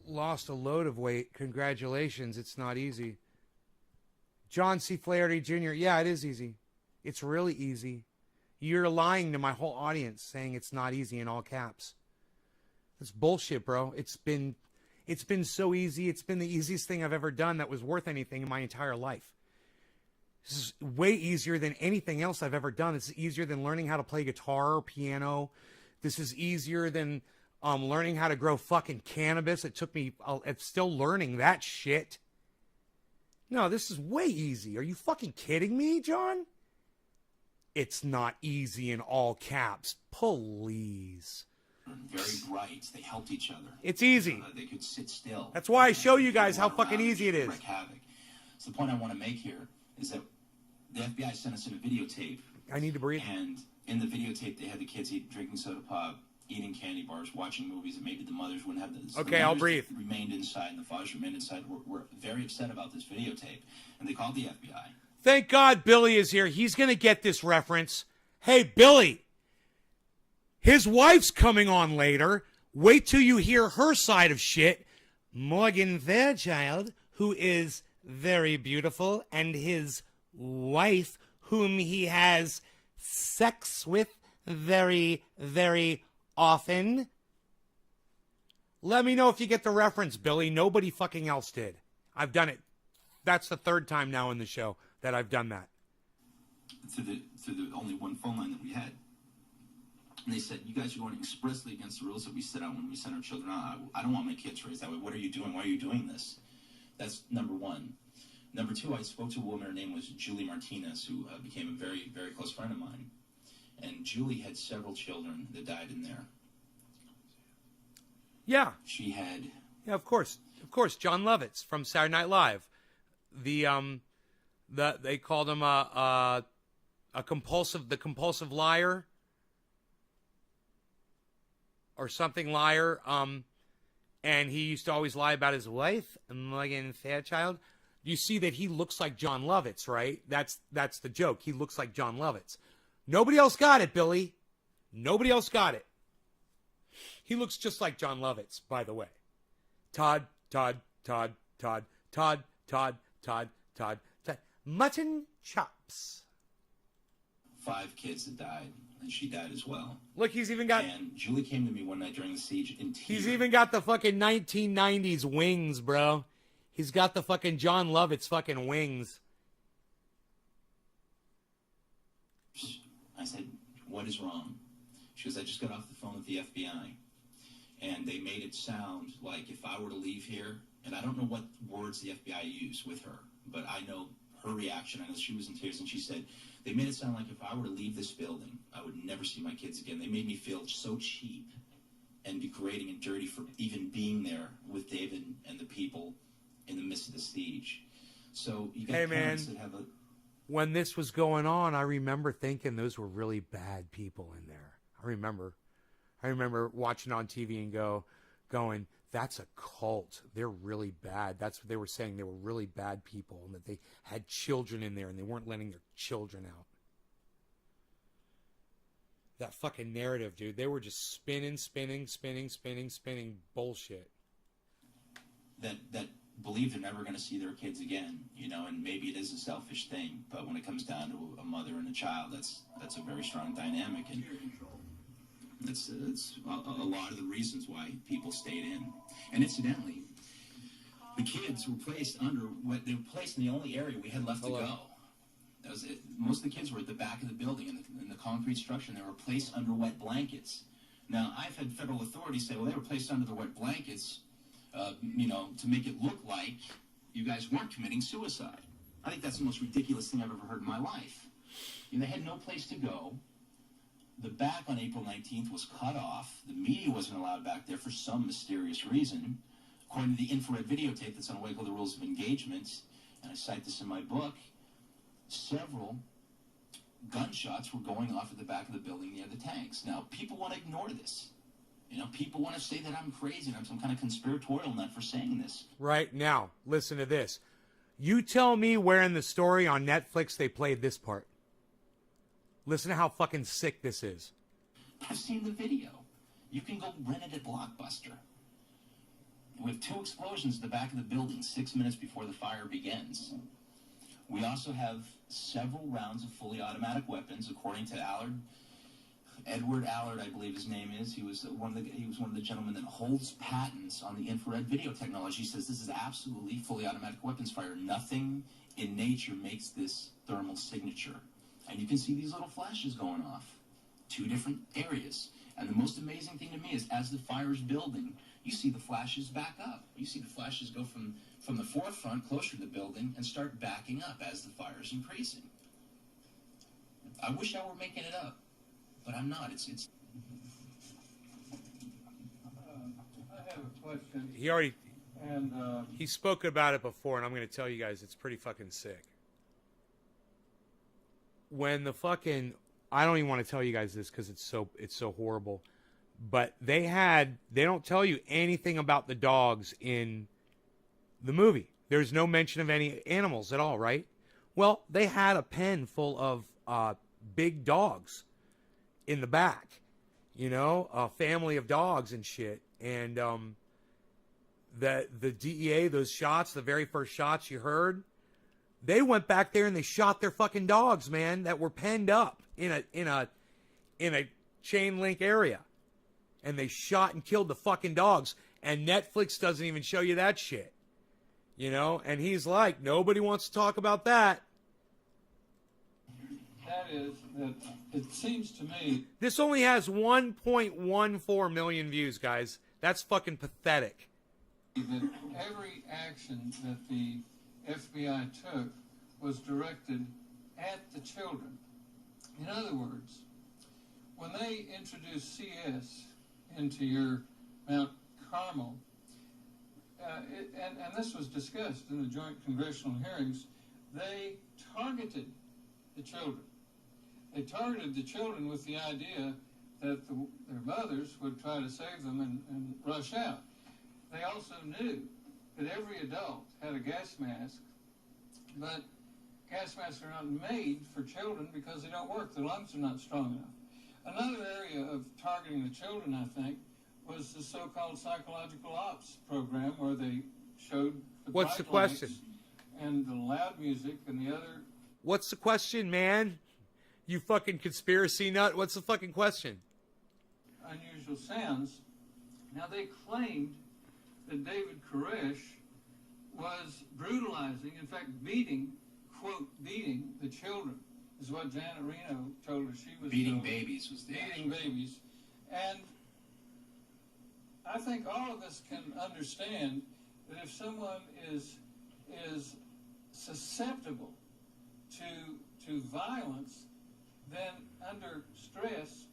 Lost a load of weight. Congratulations. It's not easy. John C. Flaherty Jr. Yeah, it is easy. It's really easy. You're lying to my whole audience saying it's not easy in all caps. That's bullshit, bro. It's been so easy. It's been the easiest thing I've ever done that was worth anything in my entire life. This is way easier than anything else I've ever done. This is easier than learning how to play guitar or piano. This is easier than learning how to grow fucking cannabis. It took me, it's still learning that shit. No, this is way easy. Are you fucking kidding me, John? It's not easy in all caps. Please. Very bright. They helped each other. It's easy. They could sit still. That's why I show you guys how fucking easy it is. Wreak havoc. So the point I want to make here is that the FBI sent us in a videotape. I need to breathe. And in the videotape, they had the kids drinking soda pop, eating candy bars, watching movies, and maybe the mothers wouldn't have this. Okay, I'll breathe. Remained inside, and the fathers remained inside. We're very upset about this videotape, and they called the FBI. Thank God Billy is here. He's going to get this reference. Hey, Billy, his wife's coming on later. Wait till you hear her side of shit. Morgan Fairchild, who is very beautiful, and his wife, whom he has sex with very, very often. Let me know if you get the reference, Billy. Nobody fucking else did. I've done it. That's the third time now in the show that I've done that. To the only one phone line that we had. And they said, you guys are going expressly against the rules that we set out when we sent our children out. I don't want my kids raised that way. What are you doing? Why are you doing this? That's number one. Number two, I spoke to a woman. Her name was Julie Martinez, who became a very, very close friend of mine. And Julie had several children that died in there. Yeah. She had... Yeah, of course. Of course, John Lovitz from Saturday Night Live. They called him the compulsive liar or something liar. And he used to always lie about his wife, Morgan Fairchild. You see that he looks like John Lovitz, right? That's the joke. He looks like John Lovitz. Nobody else got it, Billy. Nobody else got it. He looks just like John Lovitz, by the way. Todd. Mutton chops. 5 kids that died, and she died as well. Look, he's even got... And Julie came to me one night during the siege in tears. He's even got the fucking 1990s wings, bro. He's got the fucking John Lovitz fucking wings. I said, what is wrong? She goes, I just got off the phone with the FBI. And they made it sound like if I were to leave here, and I don't know what words the FBI used with her, but I know her reaction. I know she was in tears, and she said, they made it sound like if I were to leave this building, I would never see my kids again. They made me feel so cheap. and degrading and dirty for even being there with David and the people in the midst of the siege. So you got Hey, parents man. that have a... When this was going on, I remember thinking those were really bad people in there. I remember watching on TV and going, that's a cult. They're really bad. That's what they were saying. They were really bad people and that they had children in there and they weren't letting their children out. That fucking narrative, dude. They were just spinning bullshit. That believe they're never going to see their kids again, you know, and maybe it is a selfish thing, but when it comes down to a mother and a child, that's a very strong dynamic, and that's a lot of the reasons why people stayed in. And incidentally, the kids were placed in the only area we had left to go. That was it. Most of the kids were at the back of the building in the concrete structure, and they were placed under wet blankets. Now, I've had federal authorities say, well, they were placed under the wet blankets, you know, to make it look like you guys weren't committing suicide. I think that's the most ridiculous thing I've ever heard in my life. You know, they had no place to go. The back on April 19th was cut off. The media wasn't allowed back there for some mysterious reason. According to the infrared videotape that's on Waco, the Rules of Engagement, and I cite this in my book, several gunshots were going off at the back of the building near the tanks. Now, people want to ignore this. You know, people want to say that I'm crazy and I'm some kind of conspiratorial nut for saying this. Right now, listen to this. You tell me where in the story on Netflix they played this part. Listen to how fucking sick this is. I've seen the video. You can go rent it at Blockbuster. We have 2 explosions at the back of the building 6 minutes before the fire begins. We also have several rounds of fully automatic weapons, according to Edward Allard, I believe his name is. He was one of the gentlemen that holds patents on the infrared video technology. He says this is absolutely fully automatic weapons fire. Nothing in nature makes this thermal signature. And you can see these little flashes going off. 2 different areas. And the most amazing thing to me is as the fire is building, you see the flashes back up. You see the flashes go from the forefront closer to the building and start backing up as the fire is increasing. I wish I were making it up, but I'm not. It's I have a question, and He spoke about it before, and I'm going to tell you guys it's pretty fucking sick. When the fucking, I don't even want to tell you guys this because it's so horrible, but they don't tell you anything about the dogs in the movie. There's no mention of any animals at all, right? Well, they had a pen full of big dogs in the back, you know, a family of dogs and shit. And the DEA, those shots, the very first shots you heard, they went back there and they shot their fucking dogs, man, that were penned up in a chain link area. And they shot and killed the fucking dogs. And Netflix doesn't even show you that shit. You know? And he's like, nobody wants to talk about that. that is that it seems to me This only has 1.14 million views, guys. That's fucking pathetic. that every action that the FBI took was directed at the children. In other words, when they introduced CS into your Mount Carmel, and this was discussed in the joint congressional hearings, they targeted the children. They targeted the children with the idea that their mothers would try to save them and rush out. They also knew that every adult had a gas mask, but gas masks are not made for children because they don't work. The lungs are not strong enough. Another area of targeting the children, I think, was the so-called psychological ops program where they showed the What's the bright question? lights and the loud music and the other What's the question, man? You fucking conspiracy nut. What's the fucking question? unusual sounds. Now, they claimed that David Koresh was brutalizing, in fact, beating, quote, beating the children, is what Janet Reno told her she was beating doing. babies was the Beating babies. And I think all of us can understand that if someone is susceptible to violence, then under stress,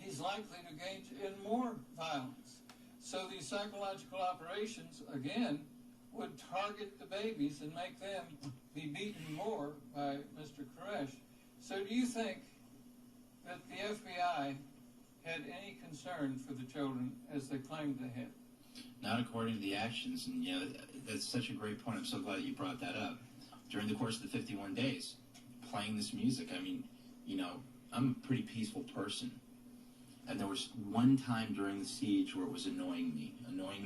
he's likely to engage in more violence. So these psychological operations, again, would target the babies and make them be beaten more by Mr. Koresh. So do you think that the FBI had any concern for the children as they claimed they had? Not according to the actions, and that's such a great point. I'm so glad you brought that up. During the course of the 51 days, playing this music, I mean, I'm a pretty peaceful person. And there was one time during the siege where it was annoying me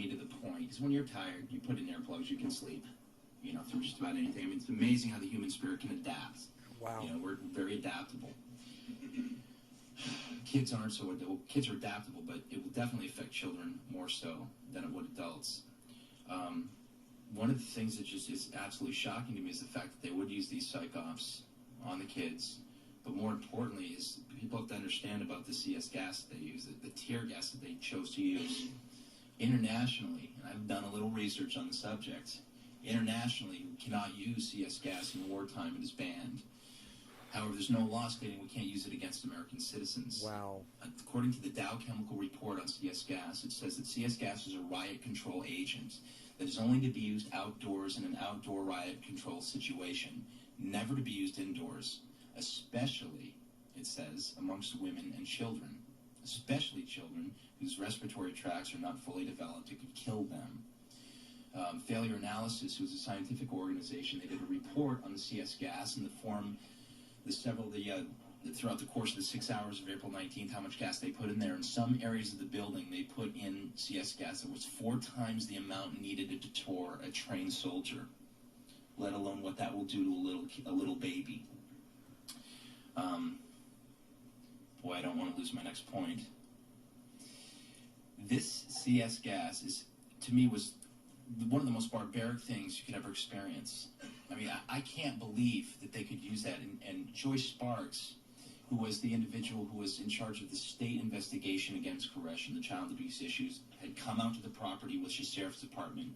to the point, because when you're tired, you put in earplugs, you can sleep, through just about anything. I mean, it's amazing how the human spirit can adapt. Wow. We're very adaptable. Kids aren't so adaptable. Kids are adaptable, but it will definitely affect children more so than it would adults. One of the things that just is absolutely shocking to me is the fact that they would use these psych-ops on the kids. But more importantly is people have to understand about the CS gas that they use, the tear gas that they chose to use. Internationally, and I've done a little research on the subject, internationally you cannot use CS gas in wartime. It is banned. However, there's no law stating we can't use it against American citizens. Wow. According to the Dow Chemical Report on CS gas, it says that CS gas is a riot control agent that is only to be used outdoors in an outdoor riot control situation, never to be used indoors, especially, it says, amongst women and children, especially children whose respiratory tracts are not fully developed. It could kill them. Failure Analysis, who's a scientific organization, they did a report on the CS gas in the form throughout the course of the 6 hours of April 19th, how much gas they put in there. In some areas of the building, they put in CS gas that was 4 times the amount needed to deter a trained soldier, let alone what that will do to a little baby. Boy, I don't want to lose my next point. This CS gas to me, was one of the most barbaric things you could ever experience. I mean, I can't believe that they could use that. And Joyce Sparks, who was the individual who was in charge of the state investigation against Koresh and the child abuse issues, had come out to the property with the sheriff's department.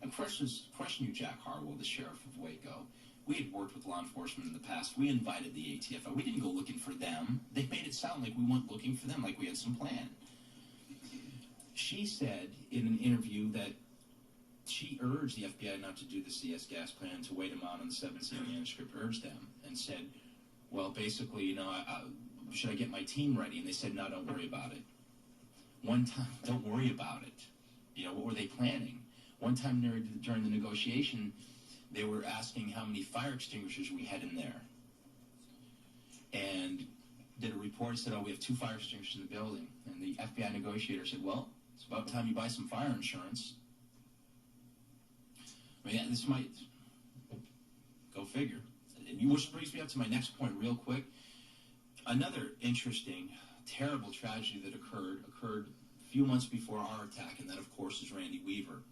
And Koresh knew Jack Harwell, the sheriff of Waco. We had worked with law enforcement in the past. We invited the ATF. We didn't go looking for them. They made it sound like we went looking for them, like we had some plan. She said in an interview that she urged the FBI not to do the CS gas plan, to wait them out on the 7C manuscript, urged them, and said, well, basically, should I get my team ready? And they said, no, don't worry about it. One time, don't worry about it. What were they planning? One time during the negotiation, they were asking how many fire extinguishers we had in there. And did a report, said, we have 2 fire extinguishers in the building. And the FBI negotiator said, well, it's about time you buy some fire insurance. I mean, this might, go figure. Which brings me up to my next point real quick. Another interesting, terrible tragedy that occurred a few months before our attack, and that, of course, is Randy Weaver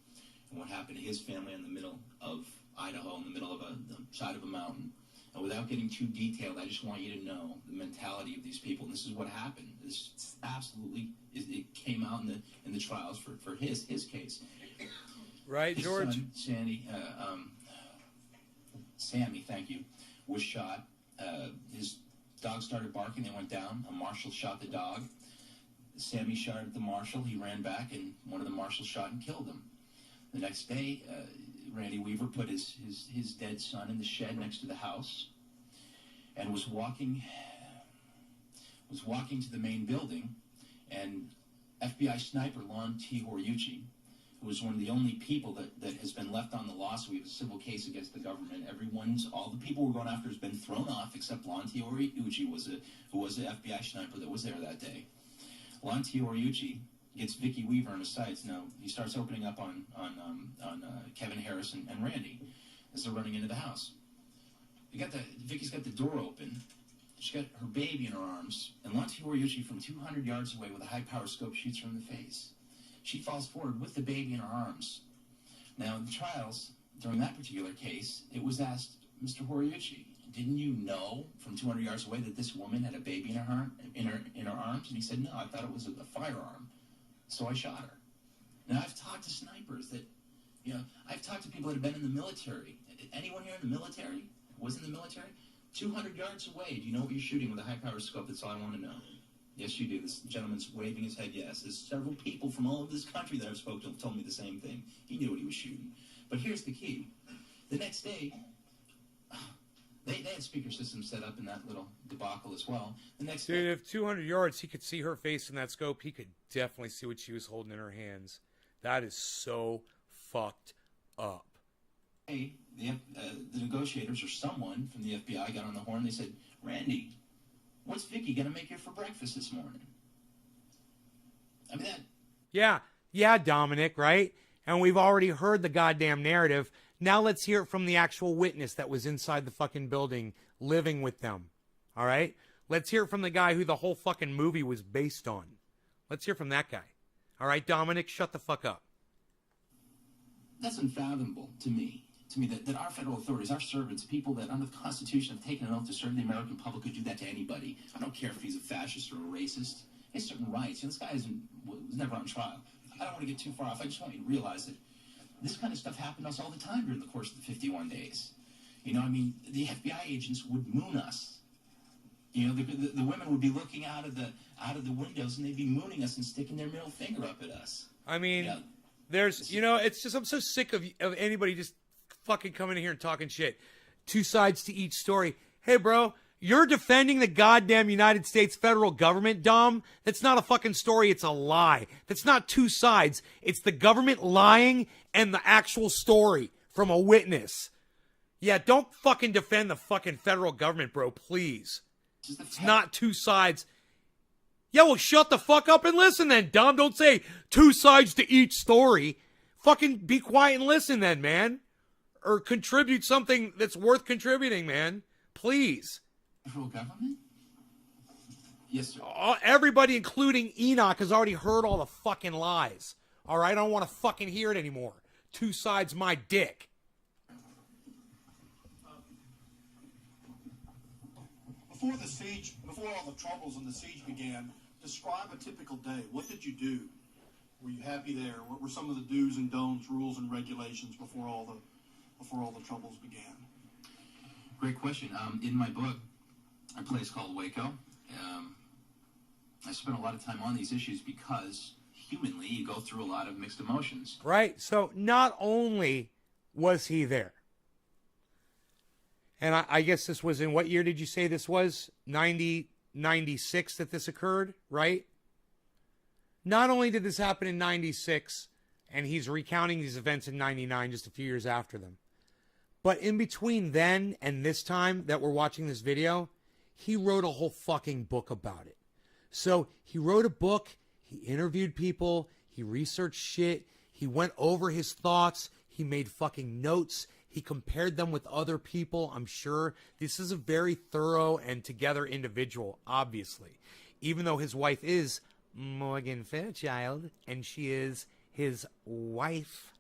and what happened to his family in the middle of Idaho, in the middle of the side of a mountain. And without getting too detailed, I just want you to know the mentality of these people. And this is what happened. This absolutely, it came out in the trials for his case. Right, His George? son, Sammy, thank you, was shot. His dog started barking. They went down. A marshal shot the dog. Sammy shot at the marshal. He ran back, and one of the marshals shot and killed him. The next day, Randy Weaver put his dead son in the shed next to the house and was walking to the main building, and FBI sniper Lon T. Horiuchi, who was one of the only people that has been left on the lawsuit. We have a civil case against the government. All the people we're going after has been thrown off, except Lon T. Horiuchi, who was the FBI sniper that was there that day. Lon T. Horiuchi gets Vicki Weaver in his sights. Now, he starts opening up on Kevin Harris and Randy as they're running into the house. Vicki's got the door open. She's got her baby in her arms, and Lon T. Horiuchi from 200 yards away with a high-power scope shoots her in the face. She falls forward with the baby in her arms. Now, in the trials, during that particular case, it was asked, Mr. Horiuchi, didn't you know from 200 yards away that this woman had a baby in her arms? And he said, no, I thought it was a firearm, so I shot her. Now, I've talked to snipers I've talked to people that have been in the military. Anyone here in the military? Was in the military? 200 yards away, do you know what you're shooting with a high-power scope? That's all I want to know. Yes, you do. This gentleman's waving his head yes. There's several people from all over this country that I've spoken to have told me the same thing. He knew what he was shooting. But here's the key. The next day, they had speaker systems set up in that little debacle as well. The next Dude, day, if 200 yards, he could see her face in that scope, he could definitely see what she was holding in her hands. That is so fucked up. the negotiators or someone from the FBI got on the horn. They said, Randy, what's Vicky going to make you for breakfast this morning? I mean, that... Yeah, Dominic, right? And we've already heard the goddamn narrative. Now let's hear it from the actual witness that was inside the fucking building living with them. All right? Let's hear it from the guy who the whole fucking movie was based on. Let's hear from that guy. All right, Dominic, shut the fuck up. That's unfathomable to me. That our federal authorities, our servants, people that under the Constitution have taken an oath to serve the American public would do that to anybody. I don't care if he's a fascist or a racist. He has certain rights. This guy was never on trial. I don't want to get too far off. I just want you to realize that this kind of stuff happened to us all the time during the course of the 51 days. The FBI agents would moon us. The women would be looking out of the windows and they'd be mooning us and sticking their middle finger up at us. I mean, it's just, I'm so sick of anybody just fucking coming in here and talking shit. Two sides to each story. Hey, bro, you're defending the goddamn United States federal government, Dom? That's not a fucking story. It's a lie. That's not two sides. It's the government lying and the actual story from a witness. Yeah, don't fucking defend the fucking federal government, bro, please. It's not two sides. Yeah, well, shut the fuck up and listen then, Dom. Don't say two sides to each story. Fucking be quiet and listen then, man. Or contribute something that's worth contributing, man. Please. Federal government? Yes, sir. Everybody, including Enoch, has already heard all the fucking lies. All right? I don't want to fucking hear it anymore. Two sides my dick. Before the siege, before all the troubles and the siege began, describe a typical day. What did you do? Were you happy there? What were some of the do's and don'ts, rules and regulations before all the troubles began? Great question. In my book, a place called Waco, I spent a lot of time on these issues because humanly you go through a lot of mixed emotions. Right? So not only was he there, and I guess this was in what year did you say this was? 96 that this occurred, right? Not only did this happen in 96, and he's recounting these events in 99, just a few years after them, but in between then and this time that we're watching this video, he wrote a whole fucking book about it. So he wrote a book, he interviewed people, he researched shit, he went over his thoughts, he made fucking notes, he compared them with other people, I'm sure. This is a very thorough and together individual, obviously. Even though his wife is Morgan Fairchild, and she is his wife.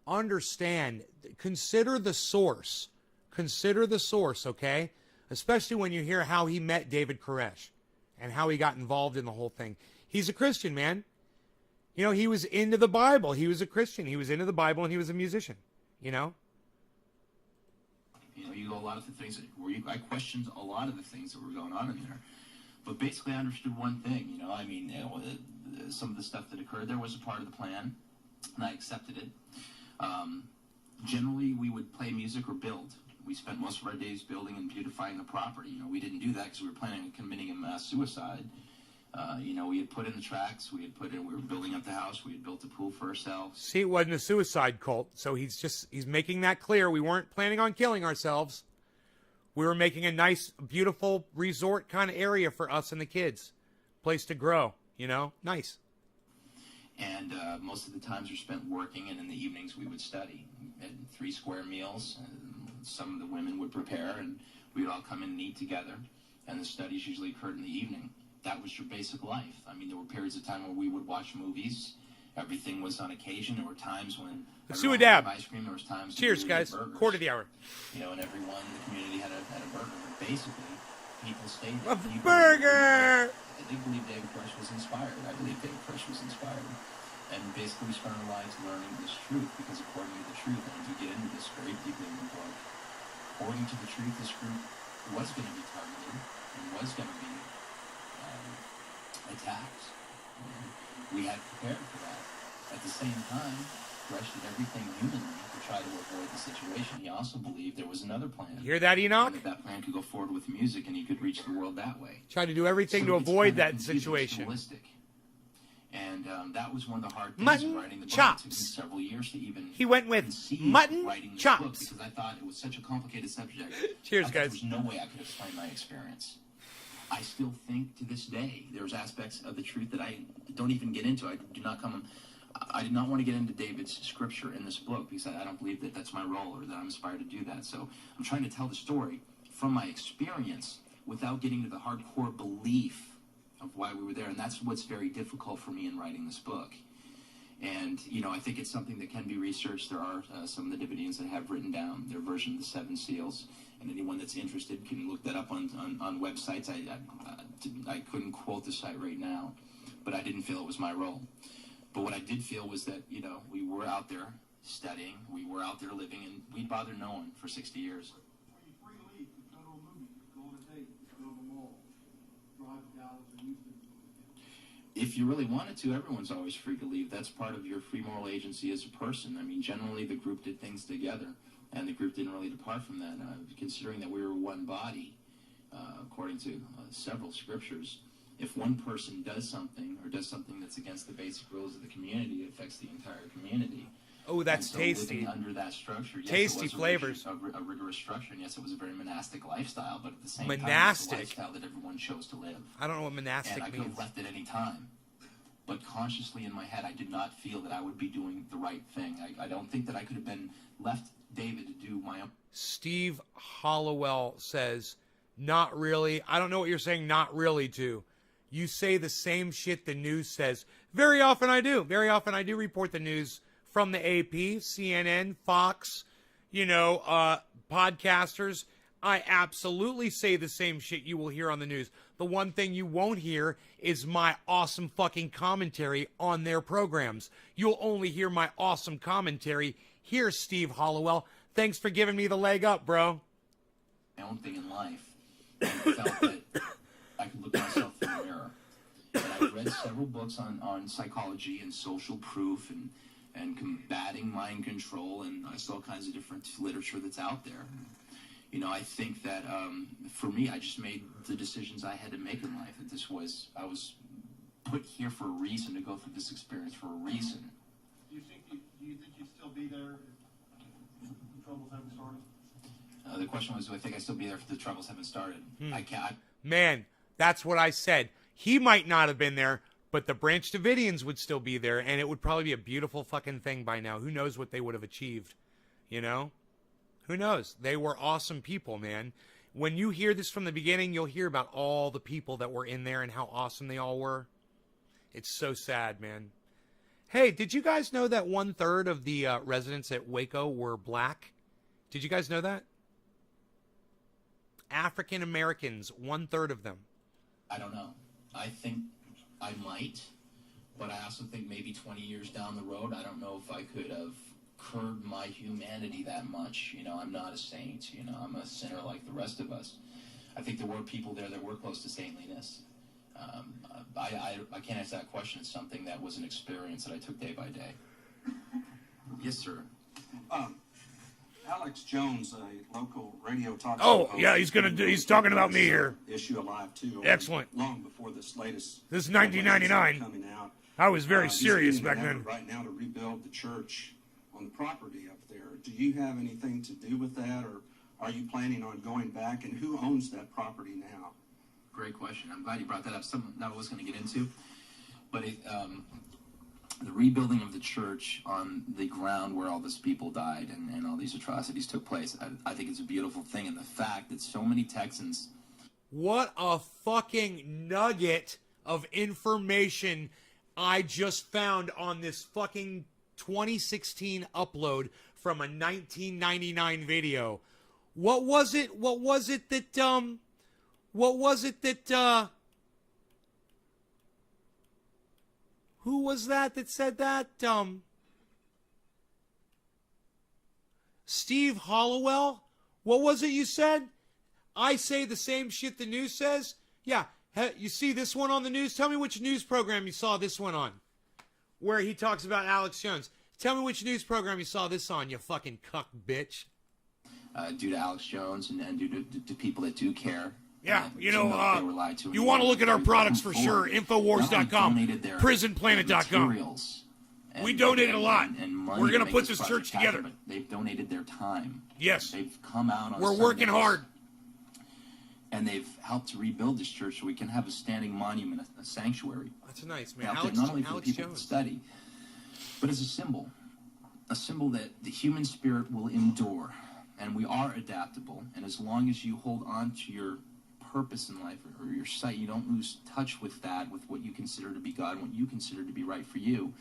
Understand, consider the source. Consider the source, okay? Especially when you hear how he met David Koresh and how he got involved in the whole thing. He's a Christian, man. He was into the Bible. He was a Christian. He was into the Bible, and he was a musician, You go a lot of the things I questioned a lot of the things that were going on in there. But basically I understood one thing, some of the stuff that occurred there was a part of the plan, and I accepted it. Generally, we would play music or build. We spent most of our days building and beautifying the property. We didn't do that because we were planning on committing a mass suicide. We had put in the tracks. We were building up the house. We had built a pool for ourselves. See, it wasn't a suicide cult, so he's making that clear. We weren't planning on killing ourselves. We were making a nice, beautiful resort kind of area for us and the kids. Place to grow, nice. And most of the times were spent working, and in the evenings we would study. We had 3 square meals. And some of the women would prepare, and we would all come in and eat together. And the studies usually occurred in the evening. That was your basic life. There were periods of time where we would watch movies. Everything was on occasion. There were times when let's do a dab. Ice cream. There was times. Cheers, guys. Quarter of the hour. And everyone in the community had a burger. But basically, people stayed A there. burger. They believed David Koresh was inspired. I believe David Koresh was inspired. And basically, we spent our lives learning this truth because, according to the truth, and if you get into this very deeply in the book, according to the truth, this group was going to be targeted. there was going to be attacks. And we had prepared for that. At the same time, Grush did everything humanly to try to avoid the situation. He also believed there was another plan. You hear that, Enoch? And that plan could go forward with music, and he could reach the world that way. Try to do everything So to it's avoid kind of that confusing. It's situation. holistic. And that was one of the hard things Mutton in writing the book. chops. It took me several years to even He went with conceive mutton writing this chops. book because I thought it was such a complicated subject. Cheers, I thought guys. There was no way I could explain my experience. I still think to this day there's aspects of the truth that I don't even get into. I did not want to get into David's scripture in this book because I don't believe that that's my role or that I'm inspired to do that. So I'm trying to tell the story from my experience without getting to the hardcore belief of why we were there. And that's what's very difficult for me in writing this book. And, I think it's something that can be researched. There are some of the Davidians that have written down their version of the Seven Seals. And anyone that's interested can look that up on websites. I couldn't quote the site right now, but I didn't feel it was my role. But what I did feel was that, we were out there studying, we were out there living, and we bothered no one for 60 years. Were you free to leave, to go to a movie, to go on a date, to go to the mall, drive to Dallas or Houston? If you really wanted to, everyone's always free to leave. That's part of your free moral agency as a person. I mean, generally the group did things together, and the group didn't really depart from that. Considering that we were one body, according to several scriptures, if one person does something that's against the basic rules of the community, it affects the entire community. Oh, that's And so tasty. living under that structure, yes, Tasty it was flavors. a rigorous structure, and yes, it was a very monastic lifestyle, but at the same time, Monastic? it was a lifestyle that everyone chose to live. I don't know what monastic And I could means. have left at any time. But consciously in my head, I did not feel that I would be doing the right thing. I don't think that I could have been left David to do my own. Steve Hollowell says, not really. I don't know what you're saying not really to. You say the same shit the news says. Very often I do. Very often I do report the news from the AP, CNN, Fox, podcasters. I absolutely say the same shit you will hear on the news. The one thing you won't hear is my awesome fucking commentary on their programs. You'll only hear my awesome commentary here, Steve Hollowell. Thanks for giving me the leg up, bro. My own thing in life, and I felt that I could look myself in the mirror. And I read several books on psychology and social proof and combating mind control, and I saw all kinds of different literature that's out there. I think that for me, I just made the decisions I had to make in life. That I was put here for a reason, to go through this experience for a reason. Do you think you'd still be there if the troubles haven't started? The question was, do I think I still be there if the troubles haven't started? I can't. Man, that's what I said. He might not have been there, but the Branch Davidians would still be there, and it would probably be a beautiful fucking thing by now. Who knows what they would have achieved, Who knows? They were awesome people, man. When you hear this from the beginning, you'll hear about all the people that were in there and how awesome they all were. It's so sad, man. Hey, did you guys know that 1/3 of the residents at Waco were black? Did you guys know that? African Americans, 1/3 of them. I don't know. I think I might, but I also think maybe 20 years down the road, I don't know if I could have curbed my humanity that much. I'm not a saint. I'm a sinner like the rest of us. I think there were people there that were close to saintliness. I can't answer that question. It's something that was an experience that I took day by day. Yes, sir. Alex Jones, a local radio talk show Oh, host, yeah, he's talking about me here. Issue Alive too. Excellent. Long before this latest. This is 1999. Coming out. I was very He's serious getting an back effort then. Right now to rebuild the church on the property up there. Do you have anything to do with that, or are you planning on going back? And who owns that property now? Great question. I'm glad you brought that up. Something that I was going to get into. But the rebuilding of the church on the ground where all these people died and all these atrocities took place, I think it's a beautiful thing. And the fact that so many Texans... What a fucking nugget of information I just found on this fucking 2016 upload from a 1999 video. What was it that who was that said that? Steve Hollowell? What was it you said? I say the same shit the news says. Yeah, you see this one on the news? Tell me which news program you saw this one on, where he talks about Alex Jones. Tell me which news program you saw this on, you fucking cuck bitch. Due to Alex Jones and due to people that do care. Yeah, that you do know, they were lied to. you want to look at our We've products come for sure. forward. Infowars.com, Not only donated their prisonplanet.com. materials We donated a lot. and money We're gonna make put this this project church together. happen, but they've donated their time. Yes. They've come out on We're working Sundays, hard. and they've helped to rebuild this church so we can have a standing monument, a sanctuary. That's nice, man. Out Alex, there, not only for Alex people to Jones. study, but as a symbol that the human spirit will endure, and we are adaptable. And as long as you hold on to your purpose in life or your sight, you don't lose touch with that, with what you consider to be God, and what you consider to be right for you,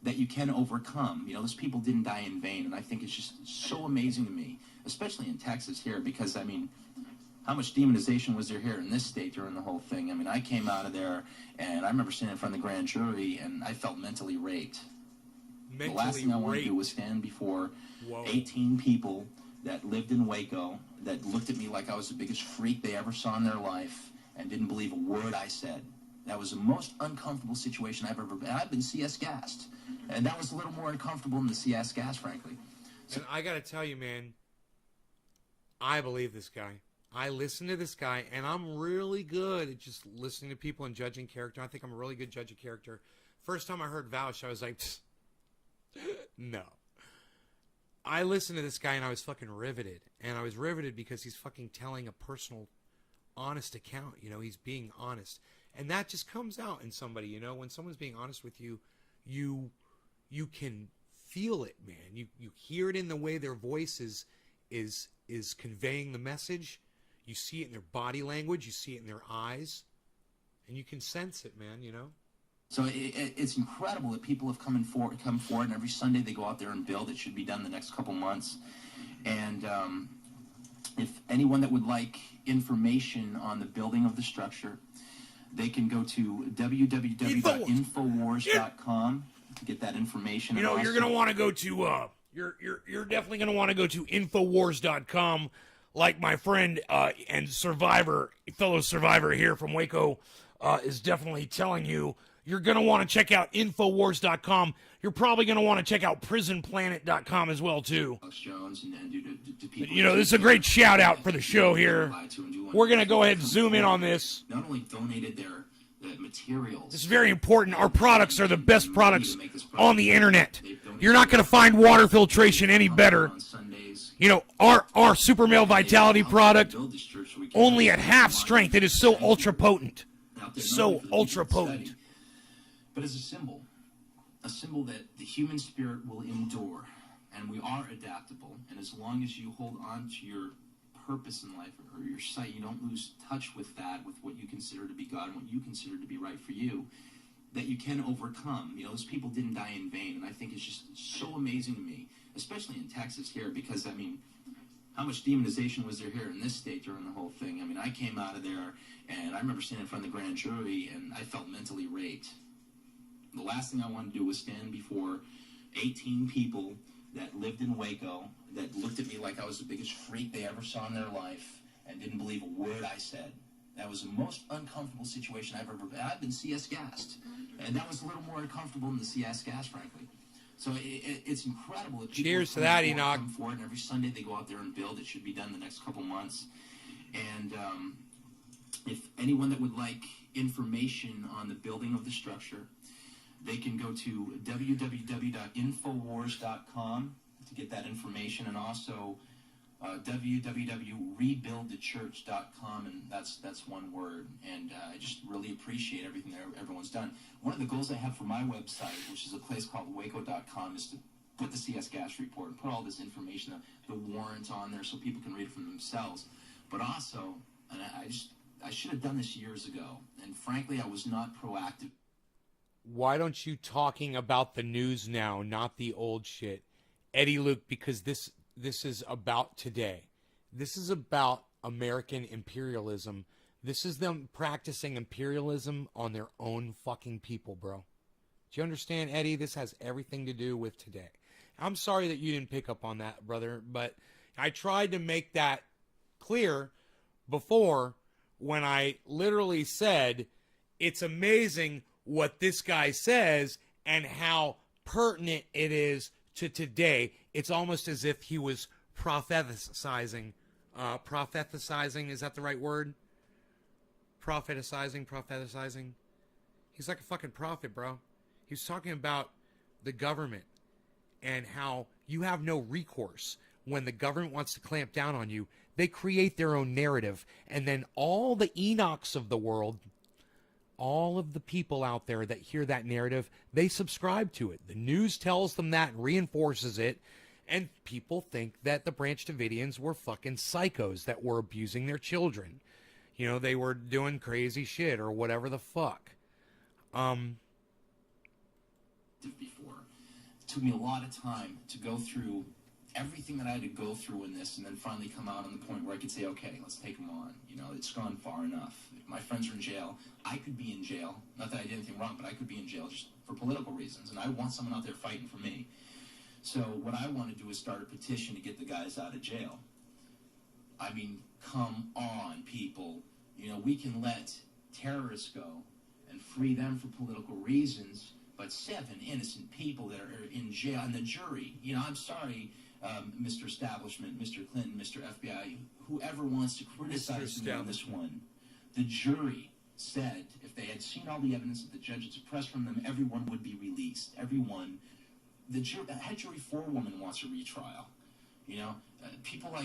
that you can overcome. You know, those people didn't die in vain, and I think it's just so amazing to me, especially in Texas here, because I mean, how much demonization was there here in this state during the whole thing? I mean, I came out of there, and I remember standing in front of the grand jury, and I felt mentally raped. The last thing I wanted to do was stand before 18 people that lived in Waco, that looked at me like I was the biggest freak they ever saw in their life, and didn't believe a word I said. That was the most uncomfortable situation I've ever been. I've been CS gassed, and that was a little more uncomfortable than the CS gas, frankly. And I got to tell you, man, I believe this guy. I listen to this guy, and I'm really good at just listening to people and judging character. I think I'm a really good judge of character. First time I heard Vouch, I was like, no. I listened to this guy, and I was fucking riveted. And I was riveted because he's fucking telling a personal, honest account. You know, he's being honest. And that just comes out in somebody, you know. When someone's being honest with you, you can feel it, man. You hear it in the way their voice is conveying the message. You see it in their body language. You see it in their eyes. And you can sense it, man, you know. So it's incredible that people have come forward, and every Sunday they go out there and build. It should be done the next couple months. And if anyone that would like information on the building of the structure, they can go to www.infowars.com to get that information. You know, and you're also- going to want to go to you're definitely going to want to go to infowars.com, like my friend and fellow survivor here from Waco is definitely telling you. You're going to want to check out infowars.com. You're probably going to want to check out prisonplanet.com as well, too. Alex Jones and due to people You know, this is a great shout out for the show here. We're going to go ahead and zoom in on this. Not only donated their materials. This is very important. Our products are the best products on the internet. You're not going to find water filtration any better. On Sundays. You know, our Super Male Vitality product, Build this church so we can only have at a half monument, strength. It is so ultra potent. out there, not So only for the people ultra to study, potent. but as a symbol that the human spirit will endure, and we are adaptable. And as long as you hold on to your purpose in life or your sight, you don't lose touch with that, with what you consider to be God and what you consider to be right for you, that you can overcome. You know, those people didn't die in vain, and I think it's just so amazing to me, especially in Texas here, because I mean, how much demonization was there here in this state during the whole thing? I mean, I came out of there, and I remember standing in front of the grand jury, and I felt mentally raped. The last thing I wanted to do was stand before 18 people that lived in Waco, that looked at me like I was the biggest freak they ever saw in their life, and didn't believe a word I said. That was the most uncomfortable situation I've ever been. I've been CS gassed, and that was a little more uncomfortable than the CS gas, frankly. So it's incredible. That people Cheers to come that, forward, Enoch. come forward, and every Sunday they go out there and build. It should be done the next couple months. And if anyone that would like information on the building of the structure, they can go to www.infowars.com to get that information, and also www.rebuildthechurch.com, and that's one word. And I just really appreciate everything that everyone's done. One of the goals I have for my website, which is a place called waco.com, is to put the CS gas report and put all this information, the warrant on there, so people can read it for themselves. But also, and I should have done this years ago, and frankly, I was not proactive. Why don't you talking about the news now, not the old shit, Eddie Luke? Because this is about today. This is about American imperialism. This is them practicing imperialism on their own fucking people, bro. Do you understand, Eddie? This has everything to do with today. I'm sorry that you didn't pick up on that, brother, but I tried to make that clear before when I literally said it's amazing what this guy says and how pertinent it is to today. It's almost as if he was propheticizing. Propheticizing, is that the right word? Propheticizing. He's like a fucking prophet, bro. He's talking about the government and how you have no recourse. When the government wants to clamp down on you, they create their own narrative. And then all the Enochs of the world, all of the people out there that hear that narrative, they subscribe to it. The news tells them that and reinforces it. And people think that the Branch Davidians were fucking psychos that were abusing their children. You know, they were doing crazy shit or whatever the fuck. Before. It took me a lot of time to go through everything that I had to go through in this and then finally come out on the point where I could say, okay, let's take them on. You know, it's gone far enough. If my friends are in jail, I could be in jail. Not that I did anything wrong, but I could be in jail just for political reasons. And I want someone out there fighting for me. So what I want to do is start a petition to get the guys out of jail. I mean, come on, people. You know, we can let terrorists go and free them for political reasons, but 7 innocent people that are in jail, and the jury, you know, I'm sorry, Mr. Establishment, Mr. Clinton, Mr. FBI, whoever wants to criticize me on this one, the jury said if they had seen all the evidence that the judge had suppressed from them, everyone would be released. Everyone. The head jury forewoman wants a retrial. You know, people like